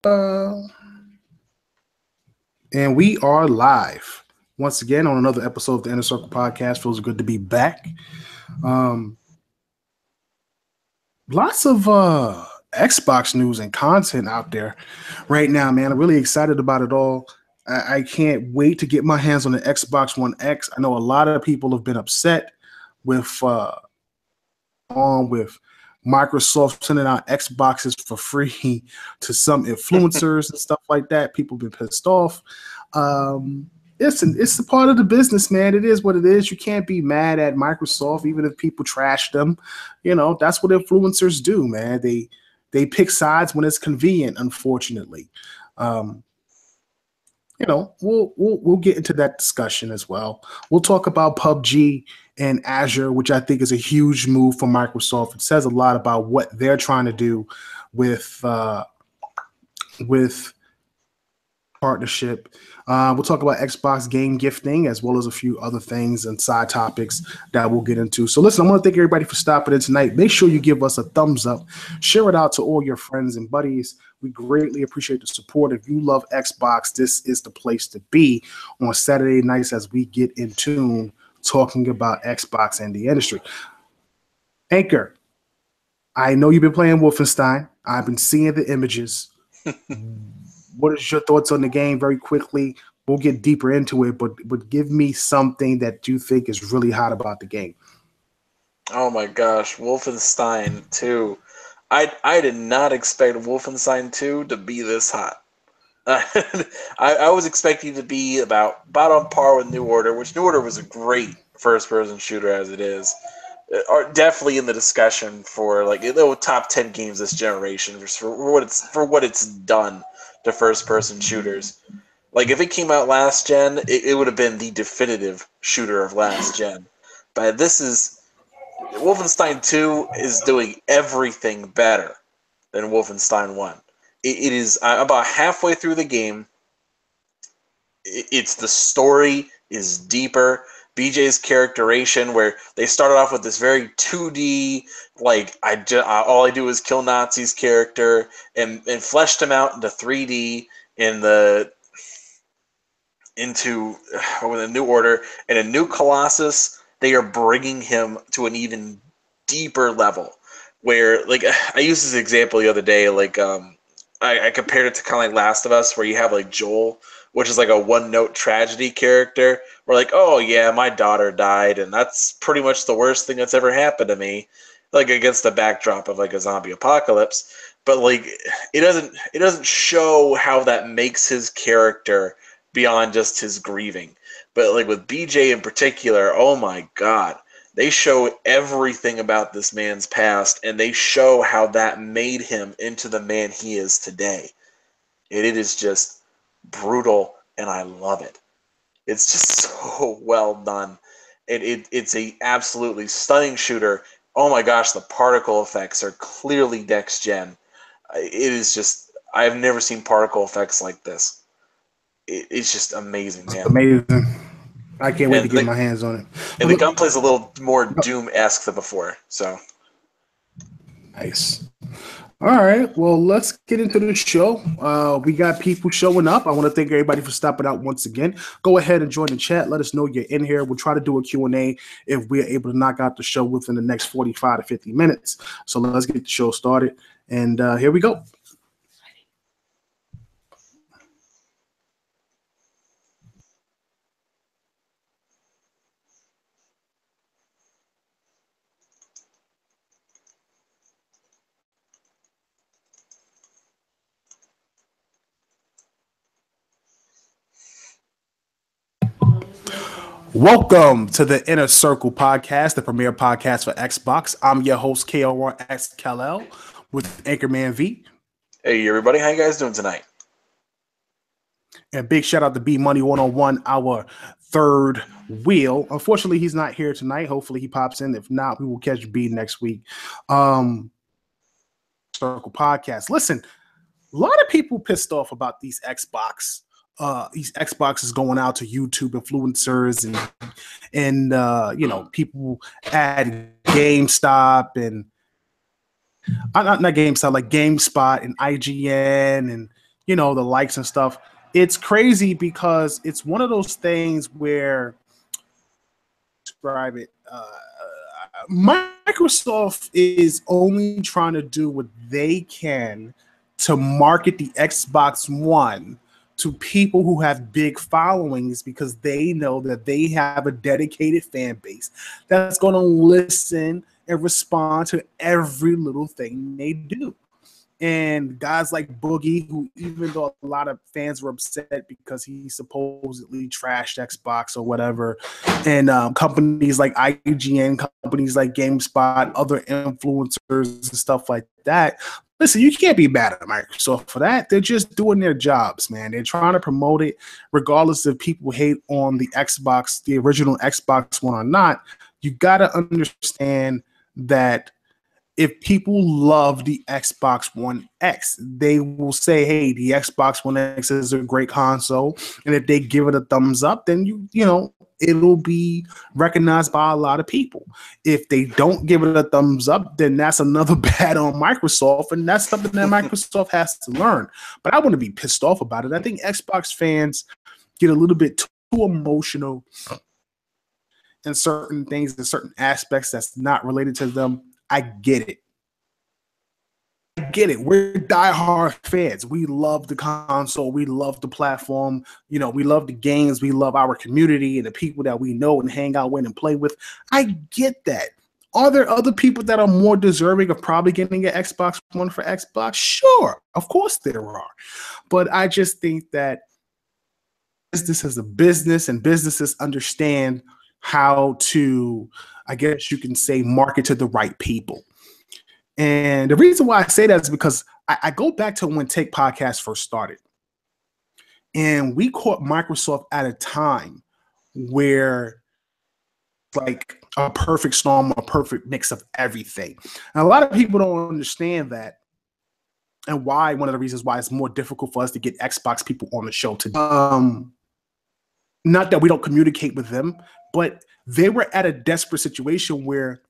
Uh, and we are live once again on another episode of the Inner Circle Podcast. Feels good to be back. Um, Lots of Xbox news and content out there right now, man. I'm really excited about it all. I can't wait to get my hands on the Xbox One X. I know a lot of people have been upset with with Microsoft sending out Xboxes for free to some influencers and stuff like that. People have been pissed off. It's a part of the business, man. It is what it is. You can't be mad at Microsoft, even if people trash them. You know, that's what influencers do, man. They pick sides when it's convenient, unfortunately. Um, we'll get into that discussion as well. We'll talk about PubG and Azure, which I think is a huge move for Microsoft. It says a lot about what they're trying to do with partnership. We'll talk about Xbox game gifting as well as a few other things and side topics that we'll get into. So listen, I want to thank everybody for stopping in tonight. Make sure you give us a thumbs up, share it out to all your friends and buddies. We greatly appreciate the support. If you love Xbox, this is the place to be on Saturday nights as we get in tune talking about Xbox and the industry. Anchor, I know you've been playing Wolfenstein. I've been seeing the images. What is your thoughts on the game very quickly? We'll get deeper into it, but give me something that you think is really hot about the game. Oh my gosh, Wolfenstein 2. I did not expect Wolfenstein 2 to be this hot. I was expecting to be about on par with New Order, which New Order was a great first-person shooter as it is. Are definitely in the discussion for like the top 10 games this generation for what it's done to first-person shooters. Like if it came out last gen, it would have been the definitive shooter of last gen. But Wolfenstein 2 is doing everything better than Wolfenstein 1. It is about halfway through the game. It's the story is deeper. BJ's characterization, where they started off with this very 2D, like all I do is kill Nazis character, and fleshed him out into 3D into a New Order and a new Colossus. They are bringing him to an even deeper level. Where, like, I used this example the other day, like I compared it to kind of like Last of Us, where you have like Joel, which is like a one-note tragedy character. We're like, oh yeah, my daughter died, and that's pretty much the worst thing that's ever happened to me, like against the backdrop of like a zombie apocalypse. But like, it doesn't show how that makes his character beyond just his grieving. But like with BJ in particular, oh my god, they show everything about this man's past, and they show how that made him into the man he is today. And it is just brutal, and I love it. It's just so well done. It's a absolutely stunning shooter. Oh my gosh, the particle effects are clearly next gen. It is just, I've never seen particle effects like this. It's just amazing, It's man. amazing. I can't wait to And get the my hands on it. and the gunplay is a little more Doom-esque than before. So Nice. All right. Well, let's get into the show. We got people showing up. I want to thank everybody for stopping out once again. Go ahead and join the chat. Let us know you're in here. We'll try to do a Q&A if we're able to knock out the show within the next 45 to 50 minutes. So let's get the show started. And here we go. Welcome to the Inner Circle Podcast, the premier podcast for Xbox. I'm your host, KORX Kal-El, with Anchorman V. hey everybody, how you guys doing tonight? And big shout out to B Money 101, our third wheel. Unfortunately, he's not here tonight. Hopefully he pops in. If not, we will catch B next week. Circle Podcast. Listen, a lot of people pissed off about these Xboxes going out to YouTube influencers and people at GameStop and not GameStop, like GameSpot and IGN and the likes and stuff. It's crazy because it's one of those things where describe it. Microsoft is only trying to do what they can to market the Xbox One to people who have big followings because they know that they have a dedicated fan base that's going to listen and respond to every little thing they do. And guys like Boogie, who even though a lot of fans were upset because he supposedly trashed Xbox or whatever, and companies like IGN, companies like GameSpot, other influencers and stuff like that. Listen, you can't be mad at Microsoft for that. They're just doing their jobs, man. They're trying to promote it, regardless if people hate on the Xbox, the original Xbox One or not. You got to understand that if people love the Xbox One X, they will say, hey, the Xbox One X is a great console. And if they give it a thumbs up, then it'll be recognized by a lot of people. If they don't give it a thumbs up, then that's another bad on Microsoft. And that's something that Microsoft has to learn. But I wouldn't be pissed off about it. I think Xbox fans get a little bit too emotional in certain things, in certain aspects that's not related to them. I get it. We're diehard fans. We love the console. We love the platform. We love the games. We love our community and the people that we know and hang out with and play with. I get that. Are there other people that are more deserving of probably getting an Xbox One for Xbox? Sure. Of course there are. But I just think that this is a business and businesses understand how to, I guess you can say, market to the right people. And the reason why I say that is because I go back to when Take Podcast first started. And we caught Microsoft at a time where like a perfect storm, a perfect mix of everything. And a lot of people don't understand that and why one of the reasons why it's more difficult for us to get Xbox people on the show today. Not that we don't communicate with them, but they were at a desperate situation where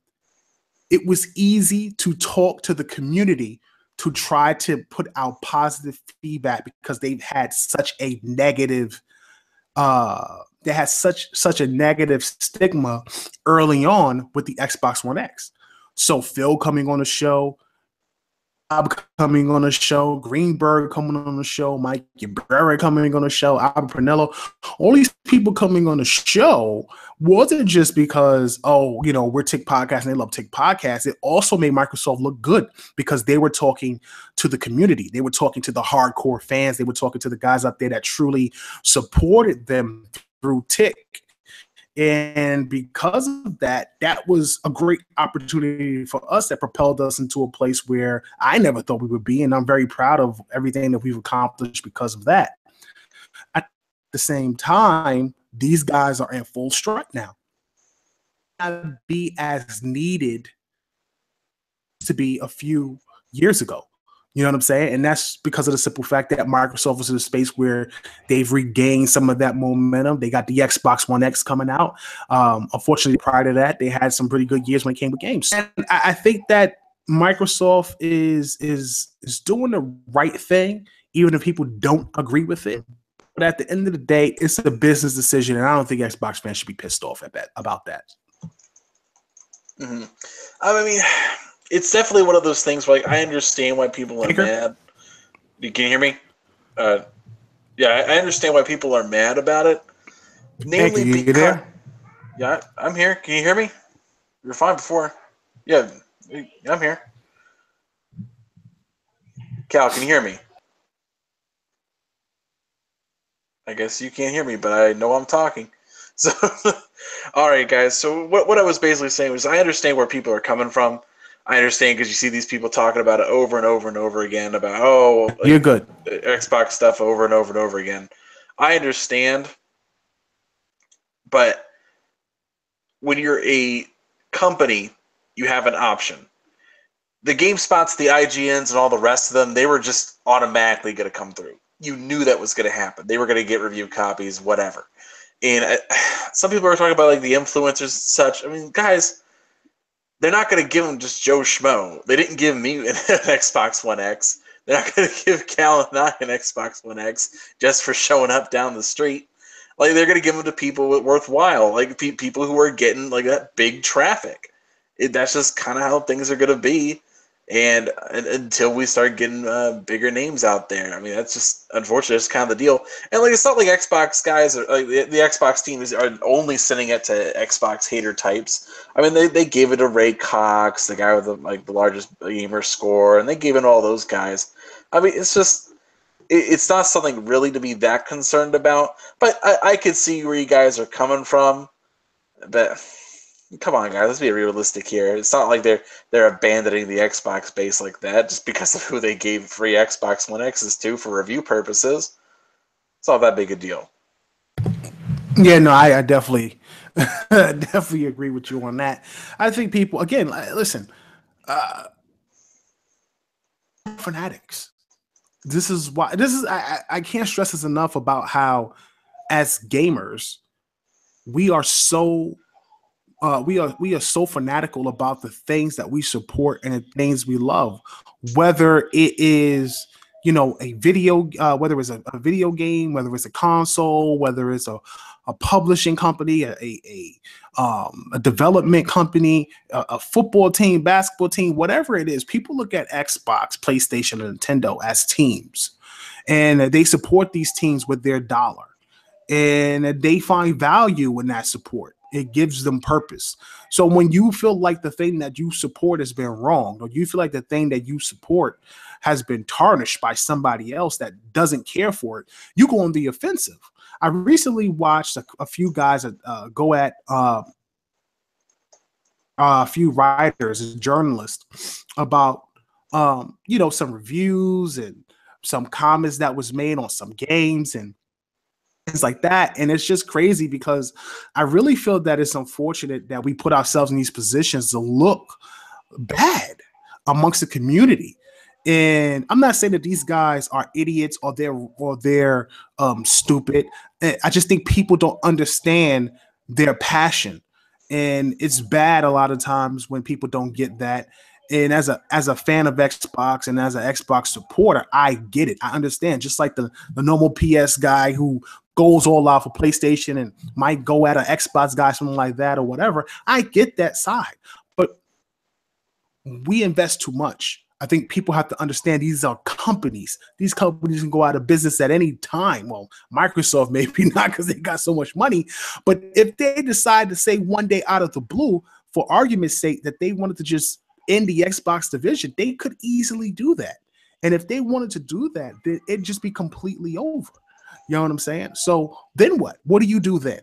it was easy to talk to the community to try to put out positive feedback because they've had such a negative such a negative stigma early on with the Xbox One X. So Phil coming on the show, Bob coming on the show, Greenberg coming on the show, Mike Cabrera coming on the show, Albert Pernello, all these people coming on the show wasn't just because, we're Tick Podcast and they love Tick Podcast. It also made Microsoft look good because they were talking to the community. They were talking to the hardcore fans. They were talking to the guys out there that truly supported them through Tick. And because of that, that was a great opportunity for us that propelled us into a place where I never thought we would be. And I'm very proud of everything that we've accomplished because of that. At the same time, these guys are in full strike now. Not be as needed to be a few years ago. You know what I'm saying? And that's because of the simple fact that Microsoft was in a space where they've regained some of that momentum. They got the Xbox One X coming out. Unfortunately, prior to that, they had some pretty good years when it came with games. And I think that Microsoft is doing the right thing, even if people don't agree with it. But at the end of the day, it's a business decision, and I don't think Xbox fans should be pissed off about that. Mm-hmm. I mean, it's definitely one of those things where I understand why people are mad. Can you hear me? Yeah, I understand why people are mad about it. Namely, you there? Yeah, I'm here. Can you hear me? You were fine before. Yeah, I'm here. Cal, can you hear me? I guess you can't hear me, but I know I'm talking. So, all right, guys. So what I was basically saying was I understand where people are coming from. I understand because you see these people talking about it over and over and over again about, you're good. Xbox stuff over and over and over again. I understand, but when you're a company, you have an option. The GameSpots, the IGNs, and all the rest of them, they were just automatically going to come through. You knew that was going to happen. They were going to get review copies, whatever. And some people are talking about the influencers and such. I mean, guys, they're not going to give them just Joe Schmo. They didn't give me an Xbox One X. They're not going to give Cal and I an Xbox One X just for showing up down the street. Like, they're going to give them to people worthwhile, like people who are getting like that big traffic. That's just kind of how things are going to be. And until we start getting bigger names out there, I mean, that's just unfortunate. It's kind of the deal. And like, it's not like Xbox guys are like the Xbox team are only sending it to Xbox hater types. I mean, they gave it to Ray Cox, the guy with the largest gamer score, and they gave it to all those guys. I mean, it's just it's not something really to be that concerned about. But I could see where you guys are coming from, but. Come on, guys. Let's be realistic here. It's not like they're abandoning the Xbox base like that just because of who they gave free Xbox One X's to for review purposes. It's not that big a deal. Yeah, no, I definitely, definitely agree with you on that. I think people, again, listen, fanatics. This is why. I can't stress this enough about how, as gamers, we are so. We are so fanatical about the things that we support and the things we love, whether it is a video, whether it's a video game, whether it's a console, whether it's a publishing company, a development company, a football team, basketball team, whatever it is. People look at Xbox, PlayStation, and Nintendo as teams, and they support these teams with their dollar, and they find value in that support. It gives them purpose. So when you feel like the thing that you support has been wrong, or you feel like the thing that you support has been tarnished by somebody else that doesn't care for it, you go on the offensive. I recently watched a few guys go at a few writers and journalists about some reviews and some comments that was made on some games and things like that. And it's just crazy because I really feel that it's unfortunate that we put ourselves in these positions to look bad amongst the community. And I'm not saying that these guys are idiots or they're stupid. I just think people don't understand their passion. And it's bad a lot of times when people don't get that. And as a fan of Xbox and as an Xbox supporter, I get it. I understand. Just like the normal PS guy who goes all out for PlayStation and might go at an Xbox guy, something like that or whatever. I get that side. But we invest too much. I think people have to understand these are companies. These companies can go out of business at any time. Well, Microsoft maybe not because they got so much money. But if they decide to say one day out of the blue, for argument's sake, that they wanted to just end the Xbox division, they could easily do that. And if they wanted to do that, then it'd just be completely over. You know what I'm saying? So then what? What do you do then?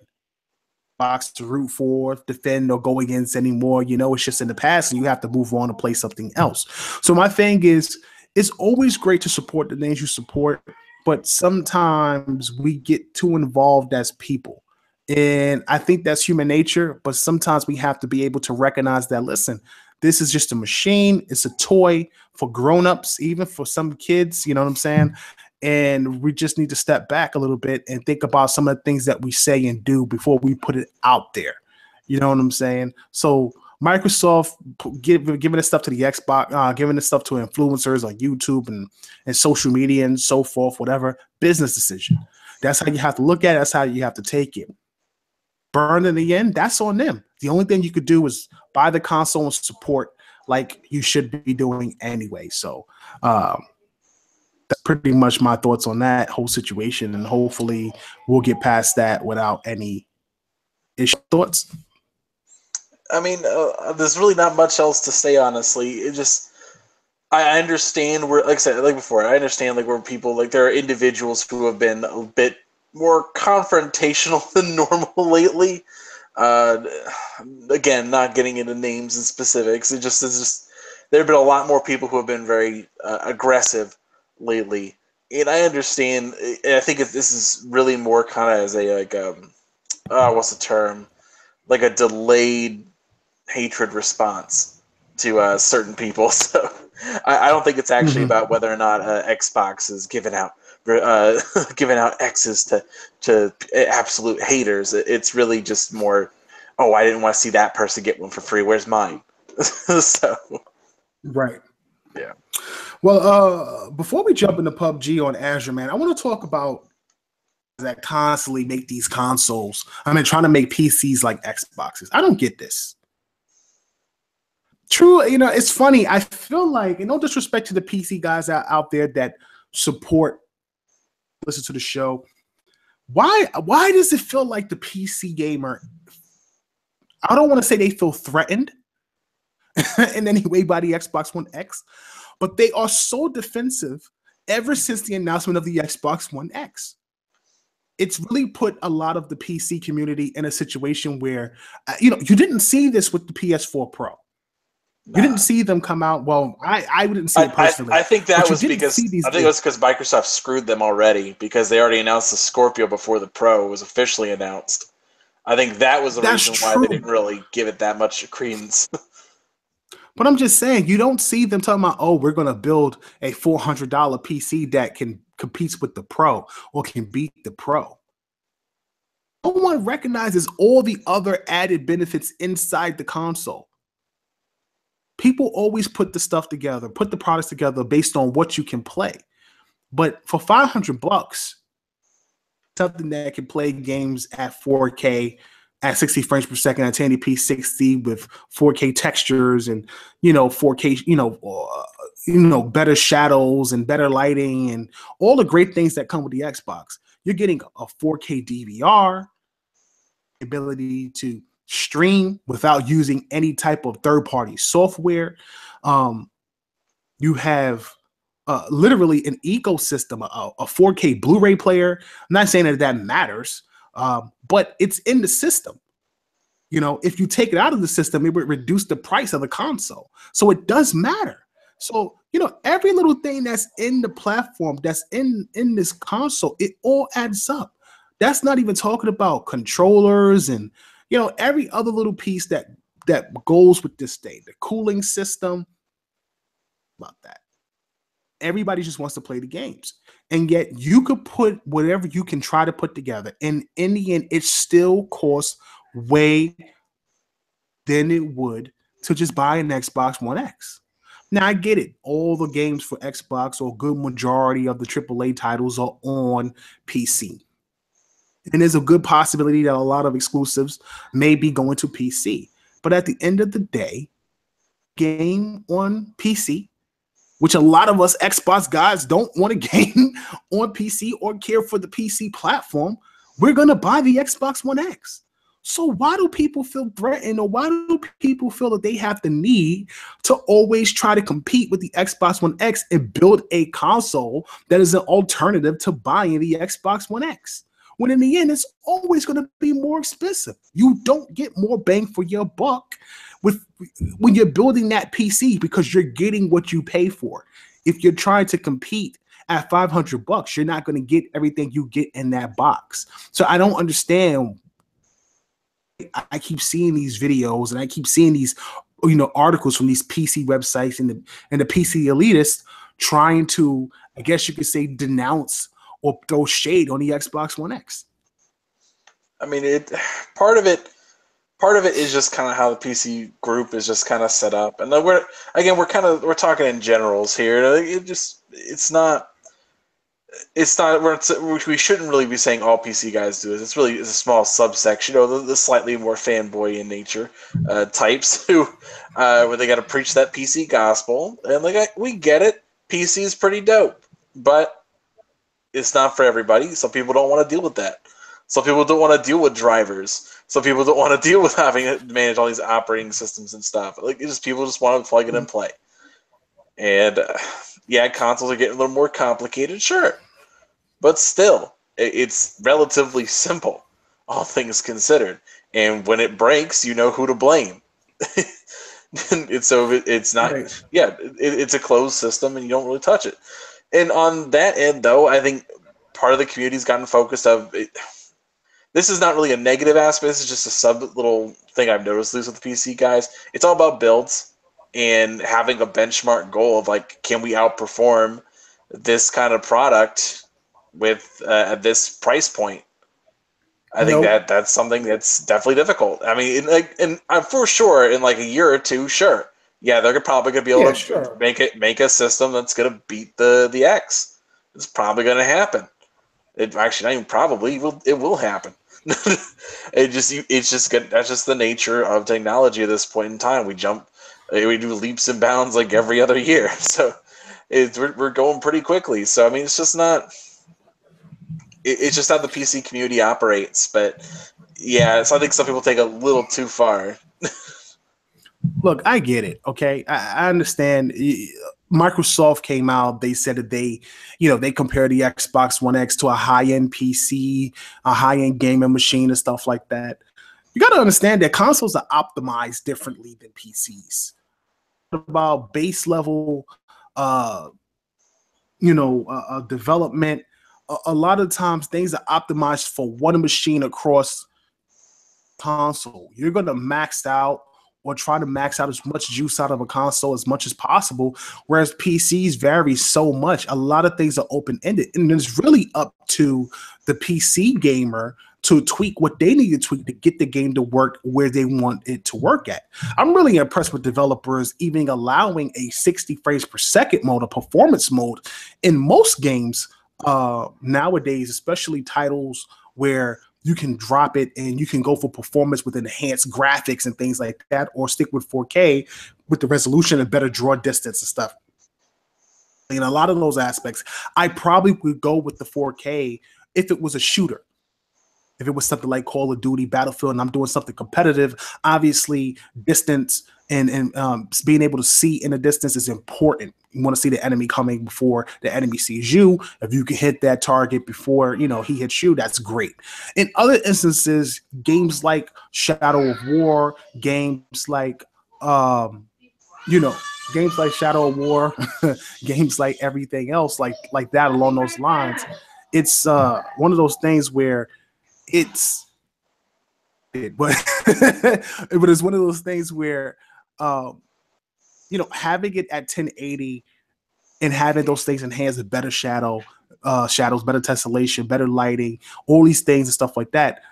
Box to root for, defend, or go against anymore. It's just in the past and you have to move on to play something else. So my thing is, it's always great to support the names you support, but sometimes we get too involved as people. And I think that's human nature, but sometimes we have to be able to recognize that, listen, this is just a machine. It's a toy for grown-ups, even for some kids, you know what I'm saying? And we just need to step back a little bit and think about some of the things that we say and do before we put it out there. You know what I'm saying? So Microsoft giving this stuff to the Xbox, giving this stuff to influencers on YouTube and social media and so forth, whatever, business decision. That's how you have to look at it. That's how you have to take it. Burn in the end, that's on them. The only thing you could do is buy the console and support like you should be doing anyway. So that's pretty much my thoughts on that whole situation, and hopefully we'll get past that without any issue. Thoughts? I mean, there's really not much else to say, honestly. It just, I understand where, like I said, like before, I understand like where people, like there are individuals who have been a bit more confrontational than normal lately. Again, not getting into names and specifics. It's just there have been a lot more people who have been very aggressive lately, and I understand. And I think this is really more kind of as a what's the term? Like a delayed hatred response to certain people. So I don't think it's actually about whether or not Xbox is giving out X's to absolute haters. It's really just more, I didn't want to see that person get one for free. Where's mine? So right. Yeah. Well, before we jump into PubG on Azure, man, I want to talk about that constantly make these consoles. I mean, trying to make PCs like Xboxes. I don't get this. True, it's funny. I feel like, and no disrespect to the PC guys out there that support, listen to the show. Why does it feel like the PC gamer? I don't want to say they feel threatened in any way by the Xbox One X, but they are so defensive ever since the announcement of the Xbox One X. It's really put a lot of the PC community in a situation where, you didn't see this with the PS4 Pro. You didn't see them come out. Well, I didn't see it personally. I think that was because Microsoft screwed them already because they already announced the Scorpio before the Pro was officially announced. I think that was the reason why they didn't really give it that much credence. But I'm just saying, you don't see them talking about, oh, we're going to build a $400 PC that competes with the Pro or can beat the Pro. No one recognizes all the other added benefits inside the console. People always put the stuff together, put the products together based on what you can play. But for $500, something that can play games at 4K, at 60 frames per second, at 1080p 60 with 4K textures and 4K, better shadows and better lighting and all the great things that come with the Xbox. You're getting a 4K DVR, ability to stream without using any type of third-party software. You have literally an ecosystem, a 4K Blu-ray player. I'm not saying that matters, but it's in the system. If you take it out of the system, it would reduce the price of the console. So it does matter. So, every little thing that's in the platform, that's in this console, it all adds up. That's not even talking about controllers and, every other little piece that goes with this thing, the cooling system, about that. Everybody just wants to play the games. And yet you could put whatever you can try to put together. And in the end, it still costs way than it would to just buy an Xbox One X. Now, I get it. All the games for Xbox, or a good majority of the AAA titles, are on PC. And there's a good possibility that a lot of exclusives may be going to PC. But at the end of the day, game on PC, which a lot of us Xbox guys don't want to game on PC or care for the PC platform, we're going to buy the Xbox One X. So why do people feel threatened, or why do people feel that they have the need to always try to compete with the Xbox One X and build a console that is an alternative to buying the Xbox One X? When in the end, it's always going to be more expensive. You don't get more bang for your buck when you're building that PC, because you're getting what you pay for. If you're trying to compete at $500, you're not going to get everything you get in that box. So I don't understand. I keep seeing these videos and I keep seeing these, articles from these PC websites and the PC elitists trying to, I guess you could say, denounce or throw shade on the Xbox One X. I mean, part of it is just kind of how the PC group is just kind of set up, and we're talking in generals here. We shouldn't really be saying all PC guys do this. It's a small subsection, the slightly more fanboy in nature types who where they got to preach that PC gospel, and we get it. PC is pretty dope, but it's not for everybody. Some people don't want to deal with that. Some people don't want to deal with drivers. Some people don't want to deal with having to manage all these operating systems and stuff. People just want to plug it and play. And consoles are getting a little more complicated, sure, but still, it's relatively simple, all things considered. And when it breaks, you know who to blame. It's not, right. It's a closed system, and you don't really touch it. And on that end, though, I think part of the community's gotten focused of it. This is not really a negative aspect. This is just a sub little thing I've noticed, at least with the PC guys. It's all about builds and having a benchmark goal of can we outperform this kind of product with at this price point? I think that's something that's definitely difficult. I mean, and I'm for sure in a year or two, sure, yeah, they're probably gonna be able to make a system that's gonna beat the X. It's probably gonna happen. It actually not even probably it will happen. That's just the nature of technology at this point in time. We do leaps and bounds like every other year. So we're going pretty quickly. So I mean, it's just not. It's just how the PC community operates. But yeah, so I think some people take a little too far. Look, I get it. Okay, I understand. Microsoft came out. They said that they compare the Xbox One X to a high-end PC, a high-end gaming machine, and stuff like that. You got to understand that consoles are optimized differently than PCs. About base level, development. A lot of times, things are optimized for one machine across console. You're going to max out or try to max out as much juice out of a console as much as possible, whereas PCs vary so much. A lot of things are open-ended, and it's really up to the PC gamer to tweak what they need to tweak to get the game to work where they want it to work at. I'm really impressed with developers even allowing a 60 frames per second mode, a performance mode, in most games nowadays, especially titles where you can drop it and you can go for performance with enhanced graphics and things like that, or stick with 4K with the resolution and better draw distance and stuff. In a lot of those aspects, I probably would go with the 4K if it was a shooter. If it was something like Call of Duty, Battlefield, and I'm doing something competitive, obviously distance and being able to see in the distance is important. You want to see the enemy coming before the enemy sees you. If you can hit that target before he hits you, that's great. In other instances, games like Shadow of War, games like Shadow of War, games like everything else like that along those lines, it's one of those things where but it's one of those things where having it at 1080 and having those things enhanced with better shadows, better tessellation, better lighting, all these things and stuff like that,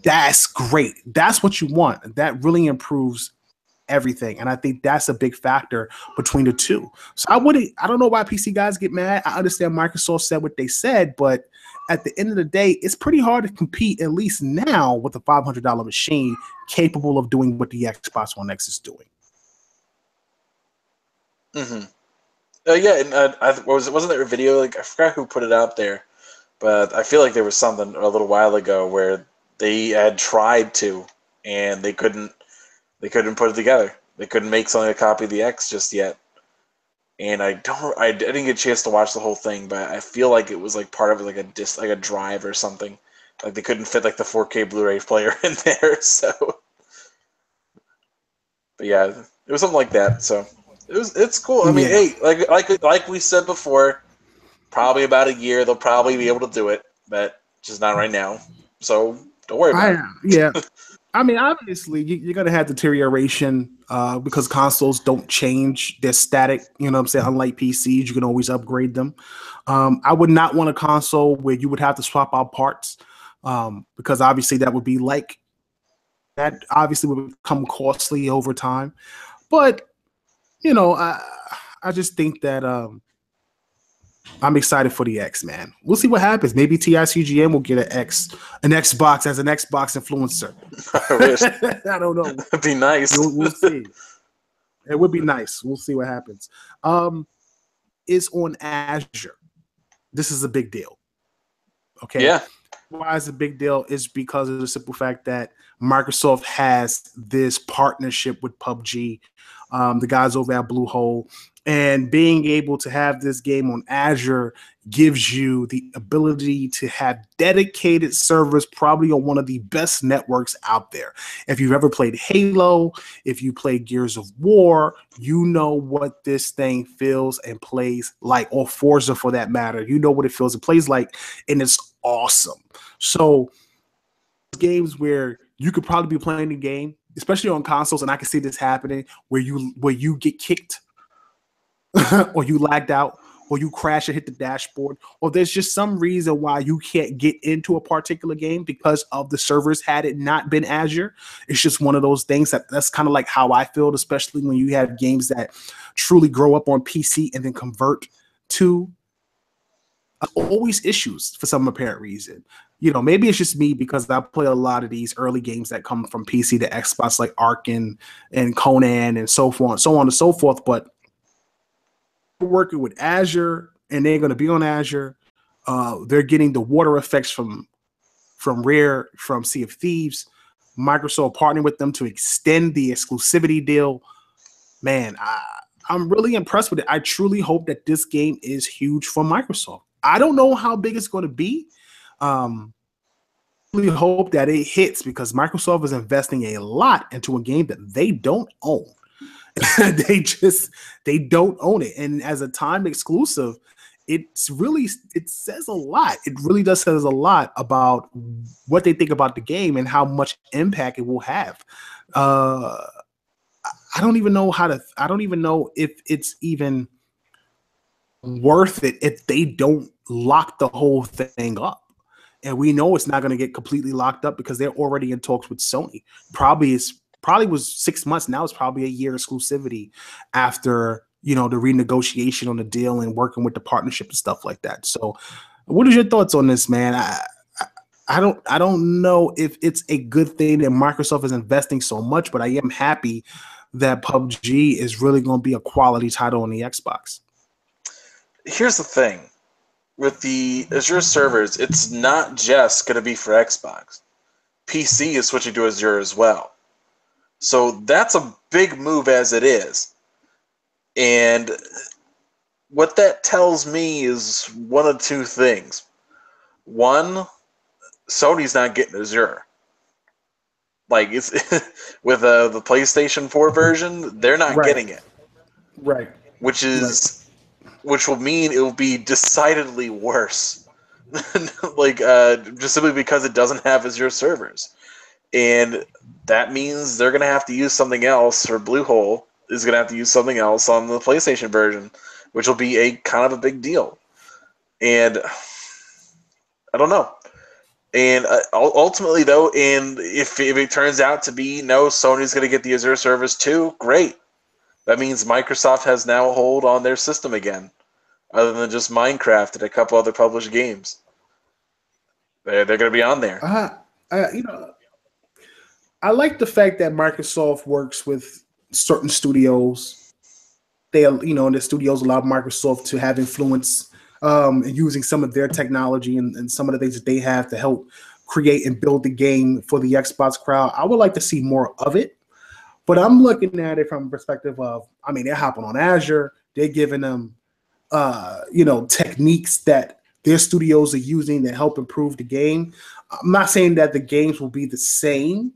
that's great. That's what you want. That really improves everything, and I think that's a big factor between the two. So I don't know why PC guys get mad. I understand Microsoft said what they said, but at the end of the day, it's pretty hard to compete, at least now, with a $500 machine capable of doing what the Xbox One X is doing. Mm-hmm. Yeah, and wasn't there a video, like, I forgot who put it out there, but I feel like there was something a little while ago where they had tried to, and they couldn't put it together. They couldn't make something a copy of the X just yet. And I didn't get a chance to watch the whole thing, but I feel like it was like part of like a drive or something. Like they couldn't fit like the 4K Blu-ray player in there. So, but yeah, it was something like that. So it's cool. I mean, hey, like we said before, probably about a year they'll probably be able to do it, but just not right now. So don't worry about it. Yeah. I mean, obviously, you're going to have deterioration because consoles don't change. They're static, you know what I'm saying? Unlike PCs, you can always upgrade them. I would not want a console where you would have to swap out parts because obviously that obviously would become costly over time. But, I just think that I'm excited for the X, man. We'll see what happens. Maybe TICGM will get an Xbox as an Xbox influencer. I wish. I don't know. It'd be nice. We'll see. It would be nice. We'll see what happens. It's on Azure. This is a big deal. Okay. Yeah. Why is it a big deal? Is because of the simple fact that Microsoft has this partnership with PubG, the guys over at Bluehole. And being able to have this game on Azure gives you the ability to have dedicated servers, probably on one of the best networks out there. If you've ever played Halo, if you play Gears of War, you know what this thing feels and plays like, or Forza for that matter. You know what it feels and plays like, and it's awesome. So games where you could probably be playing the game, especially on consoles, and I can see this happening, where you get kicked or you lagged out, or you crash and hit the dashboard, or there's just some reason why you can't get into a particular game because of the servers had it not been Azure. It's just one of those things that's kind of like how I feel, especially when you have games that truly grow up on PC and then convert to always issues for some apparent reason. Maybe it's just me because I play a lot of these early games that come from PC to Xbox, like Ark and Conan and so on and so forth. But we're working with Azure, and they're going to be on Azure. They're getting the water effects from Rare, from Sea of Thieves. Microsoft partnering with them to extend the exclusivity deal. Man, I'm really impressed with it. I truly hope that this game is huge for Microsoft. I don't know how big it's going to be. Really hope that it hits because Microsoft is investing a lot into a game that they don't own. they don't own it, and as a time exclusive, it says a lot. It really does says a lot about what they think about the game and how much impact it will have. I don't even know if it's even worth it if they don't lock the whole thing up. And we know it's not going to get completely locked up because they're already in talks with Sony. Probably was 6 months. Now it's probably a year exclusivity after, the renegotiation on the deal and working with the partnership and stuff like that. So what are your thoughts on this, man? I don't know if it's a good thing that Microsoft is investing so much, but I am happy that PubG is really going to be a quality title on the Xbox. Here's the thing. With the Azure servers, it's not just going to be for Xbox. PC is switching to Azure as well. So that's a big move as it is. And what that tells me is one of two things. One, Sony's not getting Azure. Like, it's with the PlayStation 4 version, they're not getting it. Right. Which will mean it will be decidedly worse. Just simply because it doesn't have Azure servers. And that means they're going to have to use something else, or Bluehole is going to have to use something else on the PlayStation version, which will be a kind of a big deal. And I don't know. And ultimately, though, and if it turns out to be no, Sony's going to get the Azure service too, great. That means Microsoft has now a hold on their system again, other than just Minecraft and a couple other published games. They're going to be on there. I like the fact that Microsoft works with certain studios. The studios allow Microsoft to have influence using some of their technology and some of the things that they have to help create and build the game for the Xbox crowd. I would like to see more of it. But I'm looking at it from a perspective of, they're hopping on Azure. They're giving them, techniques that their studios are using to help improve the game. I'm not saying that the games will be the same,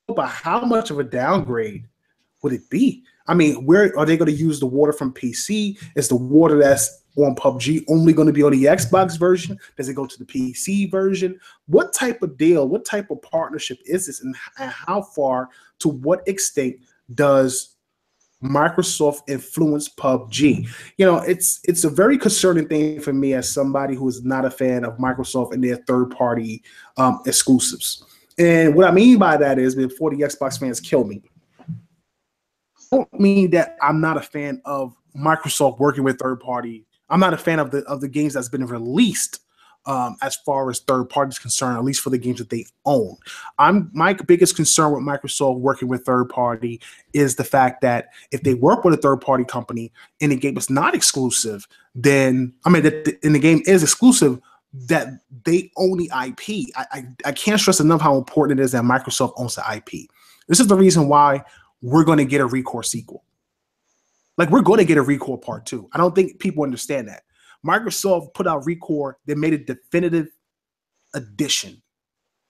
but how much of a downgrade would it be? Where are they going to use the water from PC? Is the water that's on PUBG only going to be on the Xbox version? Does it go to the PC version? What type of deal, what type of partnership is this, and how far, to what extent does Microsoft influence PUBG? It's a very concerning thing for me as somebody who is not a fan of Microsoft and their third-party exclusives. And what I mean by that is, before the Xbox fans kill me, I don't mean that I'm not a fan of Microsoft working with third party. I'm not a fan of the games that's been released as far as third parties concerned, at least for the games that they own. My biggest concern with Microsoft working with third party is the fact that if they work with a third party company and the game is not exclusive, then and the game is exclusive, that they own the IP. I can't stress enough how important it is that Microsoft owns the IP. This is the reason why we're going to get a ReCore sequel. Like, we're going to get a ReCore part 2. I don't think people understand that. Microsoft put out ReCore. They made a definitive edition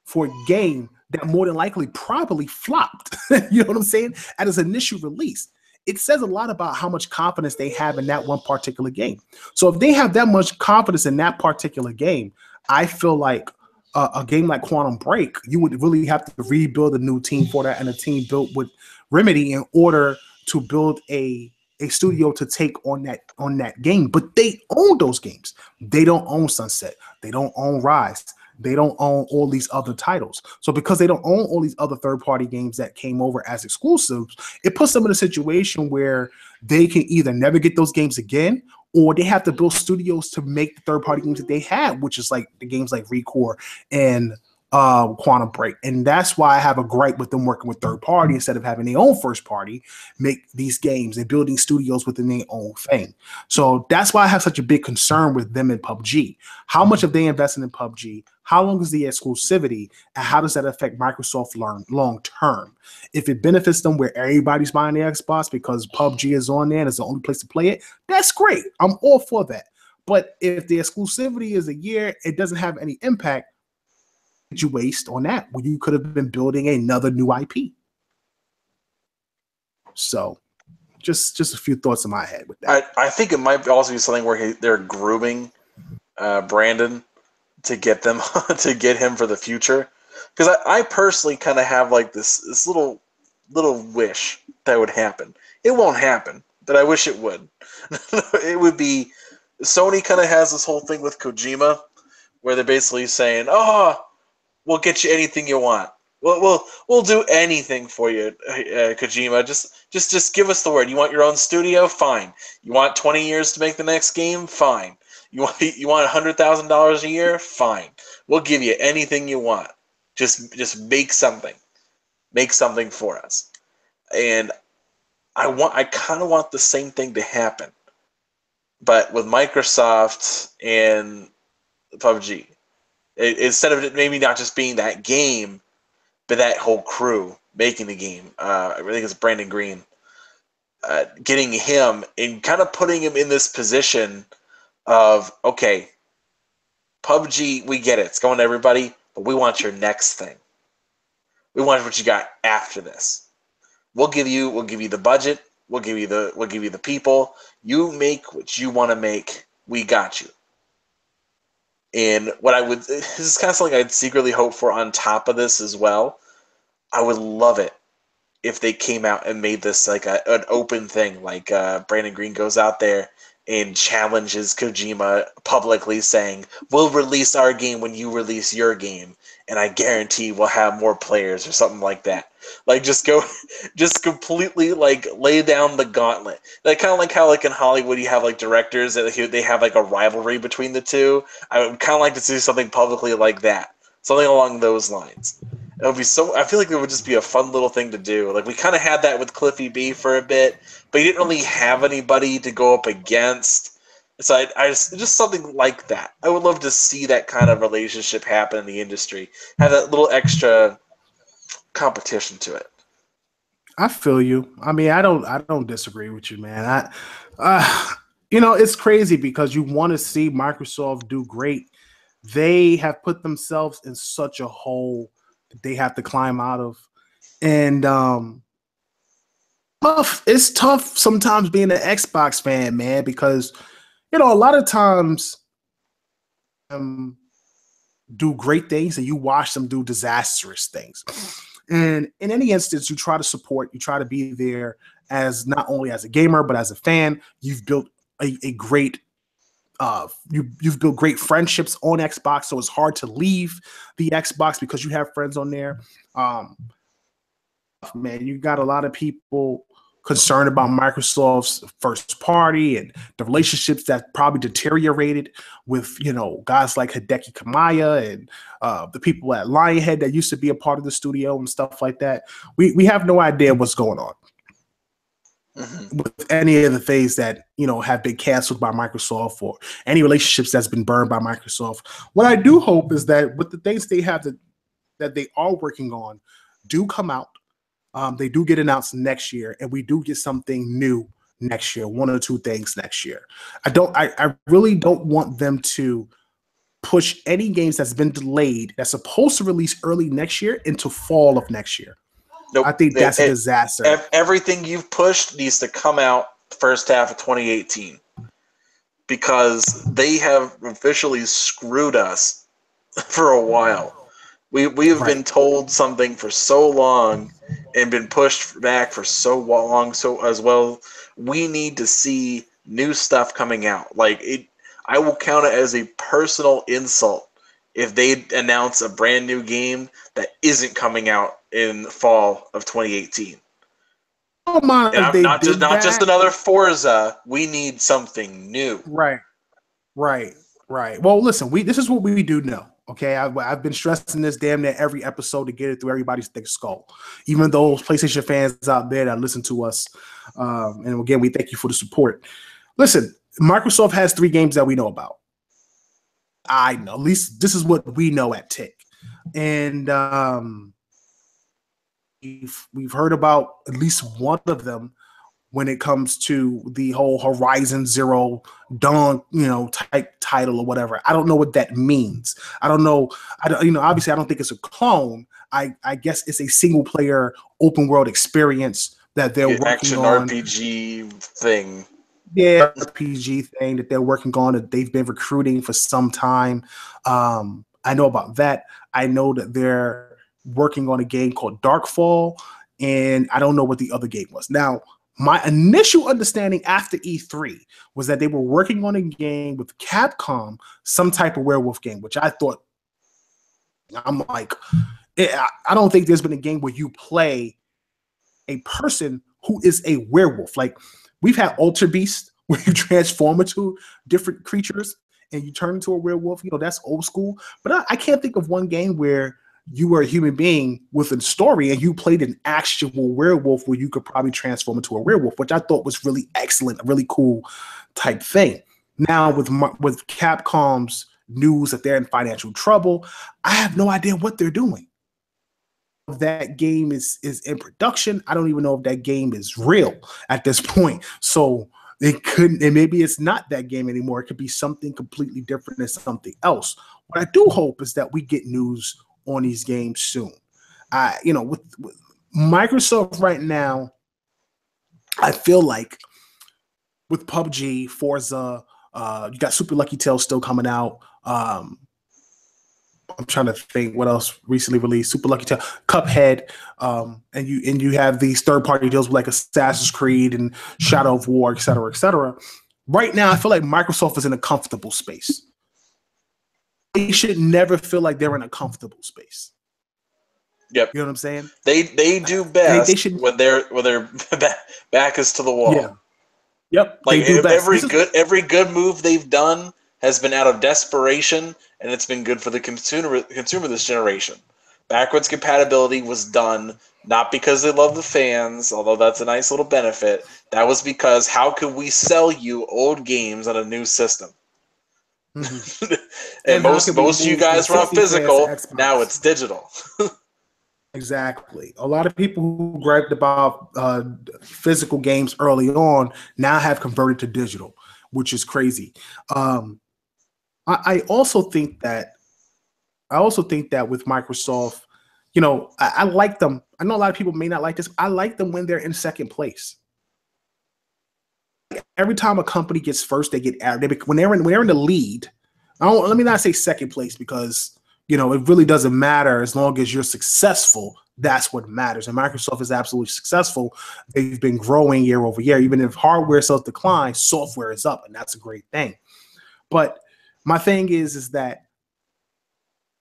for a game that more than likely probably flopped. You know what I'm saying? At its initial release. It says a lot about how much confidence they have in that one particular game. So if they have that much confidence in that particular game, I feel like a game like Quantum Break, you would really have to rebuild a new team for that, and a team built with Remedy in order to build a a studio to take on that game, but they own those games. They don't own Sunset. They don't own Rise. They don't own all these other titles. So because they don't own all these other third-party games that came over as exclusives, it puts them in a situation where they can either never get those games again, or they have to build studios to make the third-party games that they had, which is like the games like Recore and Quantum Break. And that's why I have a gripe with them working with third party instead of having their own first party make these games and building studios within their own thing. So that's why I have such a big concern with them in PUBG. How much have they invested in PUBG? How long is the exclusivity? And how does that affect Microsoft long term? If it benefits them where everybody's buying the Xbox because PUBG is on there and it's the only place to play it, that's great. I'm all for that. But if the exclusivity is a year, it doesn't have any impact, you waste on that when you could have been building another new IP. So just a few thoughts in my head with that. I think it might also be something where they're grooming Brandon to get them to get him for the future. Because I personally kind of have like this little wish that would happen. It won't happen, but I wish it would. It would be Sony kind of has this whole thing with Kojima where they're basically saying, "Oh, we'll get you anything you want. We'll do anything for you, Kojima. Just give us the word. You want your own studio? Fine. You want 20 years to make the next game? Fine. You want $100,000 a year? Fine. We'll give you anything you want. Just make something. Make something for us." And I kind of want the same thing to happen, but with Microsoft and PUBG. Instead of it maybe not just being that game, but that whole crew making the game. I think it's Brandon Green. Getting him and kind of putting him in this position of, okay, PUBG, we get it. It's going to everybody, but we want your next thing. We want what you got after this. We'll give you the budget. We'll give you the people. You make what you want to make. We got you. And this is kind of something I'd secretly hope for on top of this as well. I would love it if they came out and made this like an open thing, like Brandon Green goes out there and challenges Kojima publicly saying, "We'll release our game when you release your game, and I guarantee we'll have more players," or something like that. Like just completely like lay down the gauntlet. Like kind of like how like in Hollywood you have like directors that they have like a rivalry between the two. I would kind of like to see something publicly like that, something along those lines. It would be so. I feel like it would just be a fun little thing to do. Like we kind of had that with Cliffy B for a bit, but he didn't really have anybody to go up against. So I just something like that. I would love to see that kind of relationship happen in the industry. Have that little extra competition to it. I feel you. I mean, I don't disagree with you, man. It's crazy because you want to see Microsoft do great. They have put themselves in such a hole that they have to climb out of, and it's tough sometimes being an Xbox fan, man, because a lot of times do great things and you watch them do disastrous things. And in any instance, you try to support, you try to be there as not only as a gamer, but as a fan. You've built a great you've built great friendships on Xbox, so it's hard to leave the Xbox because you have friends on there. Man, you got a lot of people concerned about Microsoft's first party and the relationships that probably deteriorated with, guys like Hideki Kamiya and the people at Lionhead that used to be a part of the studio and stuff like that. We have no idea what's going on with any of the things that, have been canceled by Microsoft or any relationships that's been burned by Microsoft. What I do hope is that with the things they have that they are working on do come out. They do get announced next year, and we do get something new next year, one or two things next year. I really don't want them to push any games that's been delayed that's supposed to release early next year into fall of next year. Nope. I think that's a disaster. Everything you've pushed needs to come out first half of 2018 because they have officially screwed us for a while. We have been told something for so long and been pushed back for so long, so as well we need to see new stuff coming out. Like I will count it as a personal insult if they announce a brand new game that isn't coming out in fall of 2018. I don't mind And if I'm they not did just that. another Forza. We need something new. Right. Right, right. Well, listen, this is what we do know. Okay, I've been stressing this damn near every episode to get it through everybody's thick skull. Even those PlayStation fans out there that listen to us, and again, we thank you for the support. Listen, Microsoft has 3 games that we know about. I know, at least this is what we know at Tick, and we've heard about at least one of them when it comes to the whole Horizon Zero Dawn, type title or whatever. I don't know what that means. I don't know. Obviously, I don't think it's a clone. I guess it's a single player open world experience that they're working action on. RPG thing. Yeah, RPG thing that they're working on that they've been recruiting for some time. I know about that. I know that they're working on a game called Darkfall, and I don't know what the other game was. Now, my initial understanding after E3 was that they were working on a game with Capcom, some type of werewolf game, which I thought, I'm like, I don't think there's been a game where you play a person who is a werewolf. Like, we've had Alter Beast, where you transform into different creatures and you turn into a werewolf. That's old school. But I can't think of one game where you were a human being with a story and you played an actual werewolf where you could probably transform into a werewolf, which I thought was really excellent, a really cool type thing. Now with Capcom's news that they're in financial trouble, I have no idea what they're doing. If that game is in production, I don't even know if that game is real at this point. So it couldn't, and maybe it's not that game anymore. It could be something completely different and something else. What I do hope is that we get news on these games soon. With Microsoft right now, I feel like with PubG, Forza, you got Super Lucky Tales still coming out. I'm trying to think what else recently released. Super Lucky Tale, Cuphead, and you have these third-party deals with like Assassin's Creed and Shadow of War, et cetera, et cetera. Right now, I feel like Microsoft is in a comfortable space. They should never feel like they're in a comfortable space. Yep. You know what I'm saying? They do best they should, when their back is to the wall. Yeah. Yep. Like they do best. every good move they've done has been out of desperation, and it's been good for the consumer this generation. Backwards compatibility was done not because they love the fans, although that's a nice little benefit. That was because how could we sell you old games on a new system? Mm-hmm. and most of you guys were on physical. Now it's digital. Exactly. A lot of people who griped about physical games early on now have converted to digital, which is crazy. I also think that with Microsoft, I like them. I know a lot of people may not like this. I like them when they're in second place. Every time a company gets first, they get when they're in the lead. Let me not say second place because it really doesn't matter as long as you're successful. That's what matters. And Microsoft is absolutely successful. They've been growing year over year. Even if hardware sales decline, software is up, and that's a great thing. But my thing is that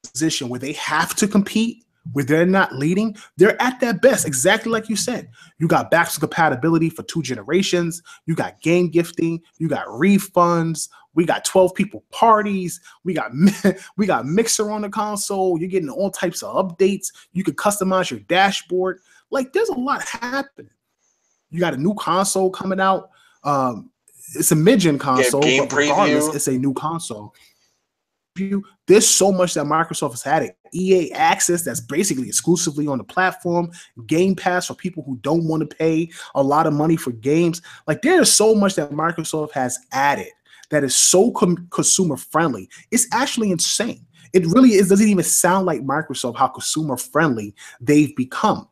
position where they have to compete, where they're not leading, they're at their best. Exactly like you said. You got backwards compatibility for 2 generations. You got game gifting. You got refunds. We got 12 people parties. We got Mixer on the console. You're getting all types of updates. You can customize your dashboard. Like, there's a lot happening. You got a new console coming out. It's a mid-gen console, game but regardless, preview. It's a new console. There's so much that Microsoft has had. EA Access that's basically exclusively on the platform. Game Pass for people who don't want to pay a lot of money for games. Like, there's so much that Microsoft has added that is so consumer friendly. It's actually insane. It really is. Doesn't even sound like Microsoft how consumer friendly they've become.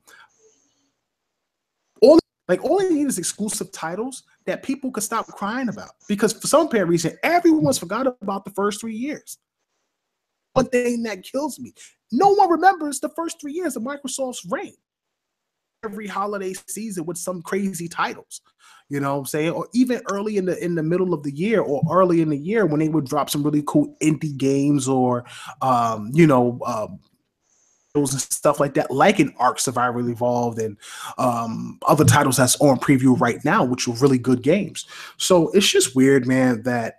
All they need is exclusive titles that people could stop crying about, because for some apparent reason, everyone's forgot about the first 3 years. One thing that kills me, no one remembers the first 3 years of Microsoft's reign. every holiday season with some crazy titles. You know what I'm saying? Or even early in the middle of the year or early in the year when they would drop some really cool indie games or and stuff like that, like an Ark Survival Evolved and other titles that's on preview right now, which are really good games. So it's just weird, man, that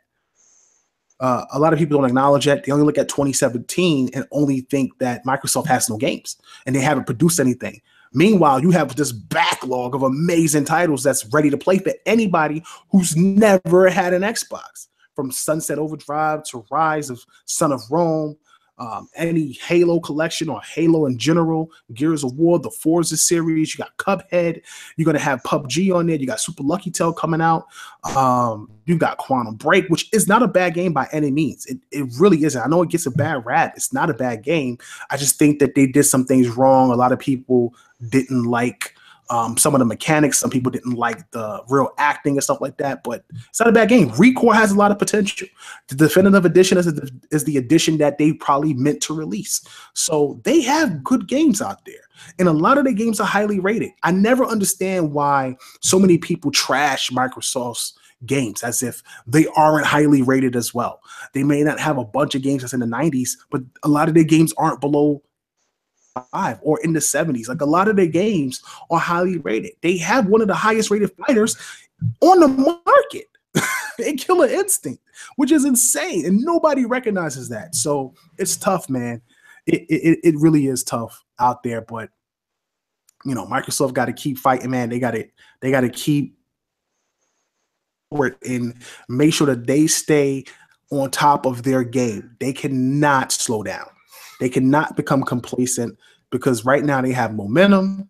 a lot of people don't acknowledge that. They only look at 2017 and only think that Microsoft has no games and they haven't produced anything. Meanwhile, you have this backlog of amazing titles that's ready to play for anybody who's never had an Xbox. From Sunset Overdrive to Rise of Son of Rome, any Halo collection or Halo in general, Gears of War, the Forza series, you got Cuphead, you're going to have PubG on there, you got Super Lucky Tail coming out, you got Quantum Break, which is not a bad game by any means. It really isn't. I know it gets a bad rap. It's not a bad game. I just think that they did some things wrong. A lot of people didn't like some of the mechanics. Some people didn't like the real acting and stuff like that, but it's not a bad game. ReCore has a lot of potential. The definitive edition is the edition that they probably meant to release. So they have good games out there, and a lot of the games are highly rated. I never understand why so many people trash Microsoft's games as if they aren't highly rated as well. They may not have a bunch of games that's in the 90s, but a lot of their games aren't below 5 or in the 70s. Like a lot of their games are highly rated. They have one of the highest rated fighters on the market in Killer Instinct, which is insane, and nobody recognizes that. So it's tough, man. It really is tough out there, but you know, Microsoft got to keep fighting, man. They got to keep forward and make sure that they stay on top of their game. They cannot slow down. They cannot become complacent because right now they have momentum,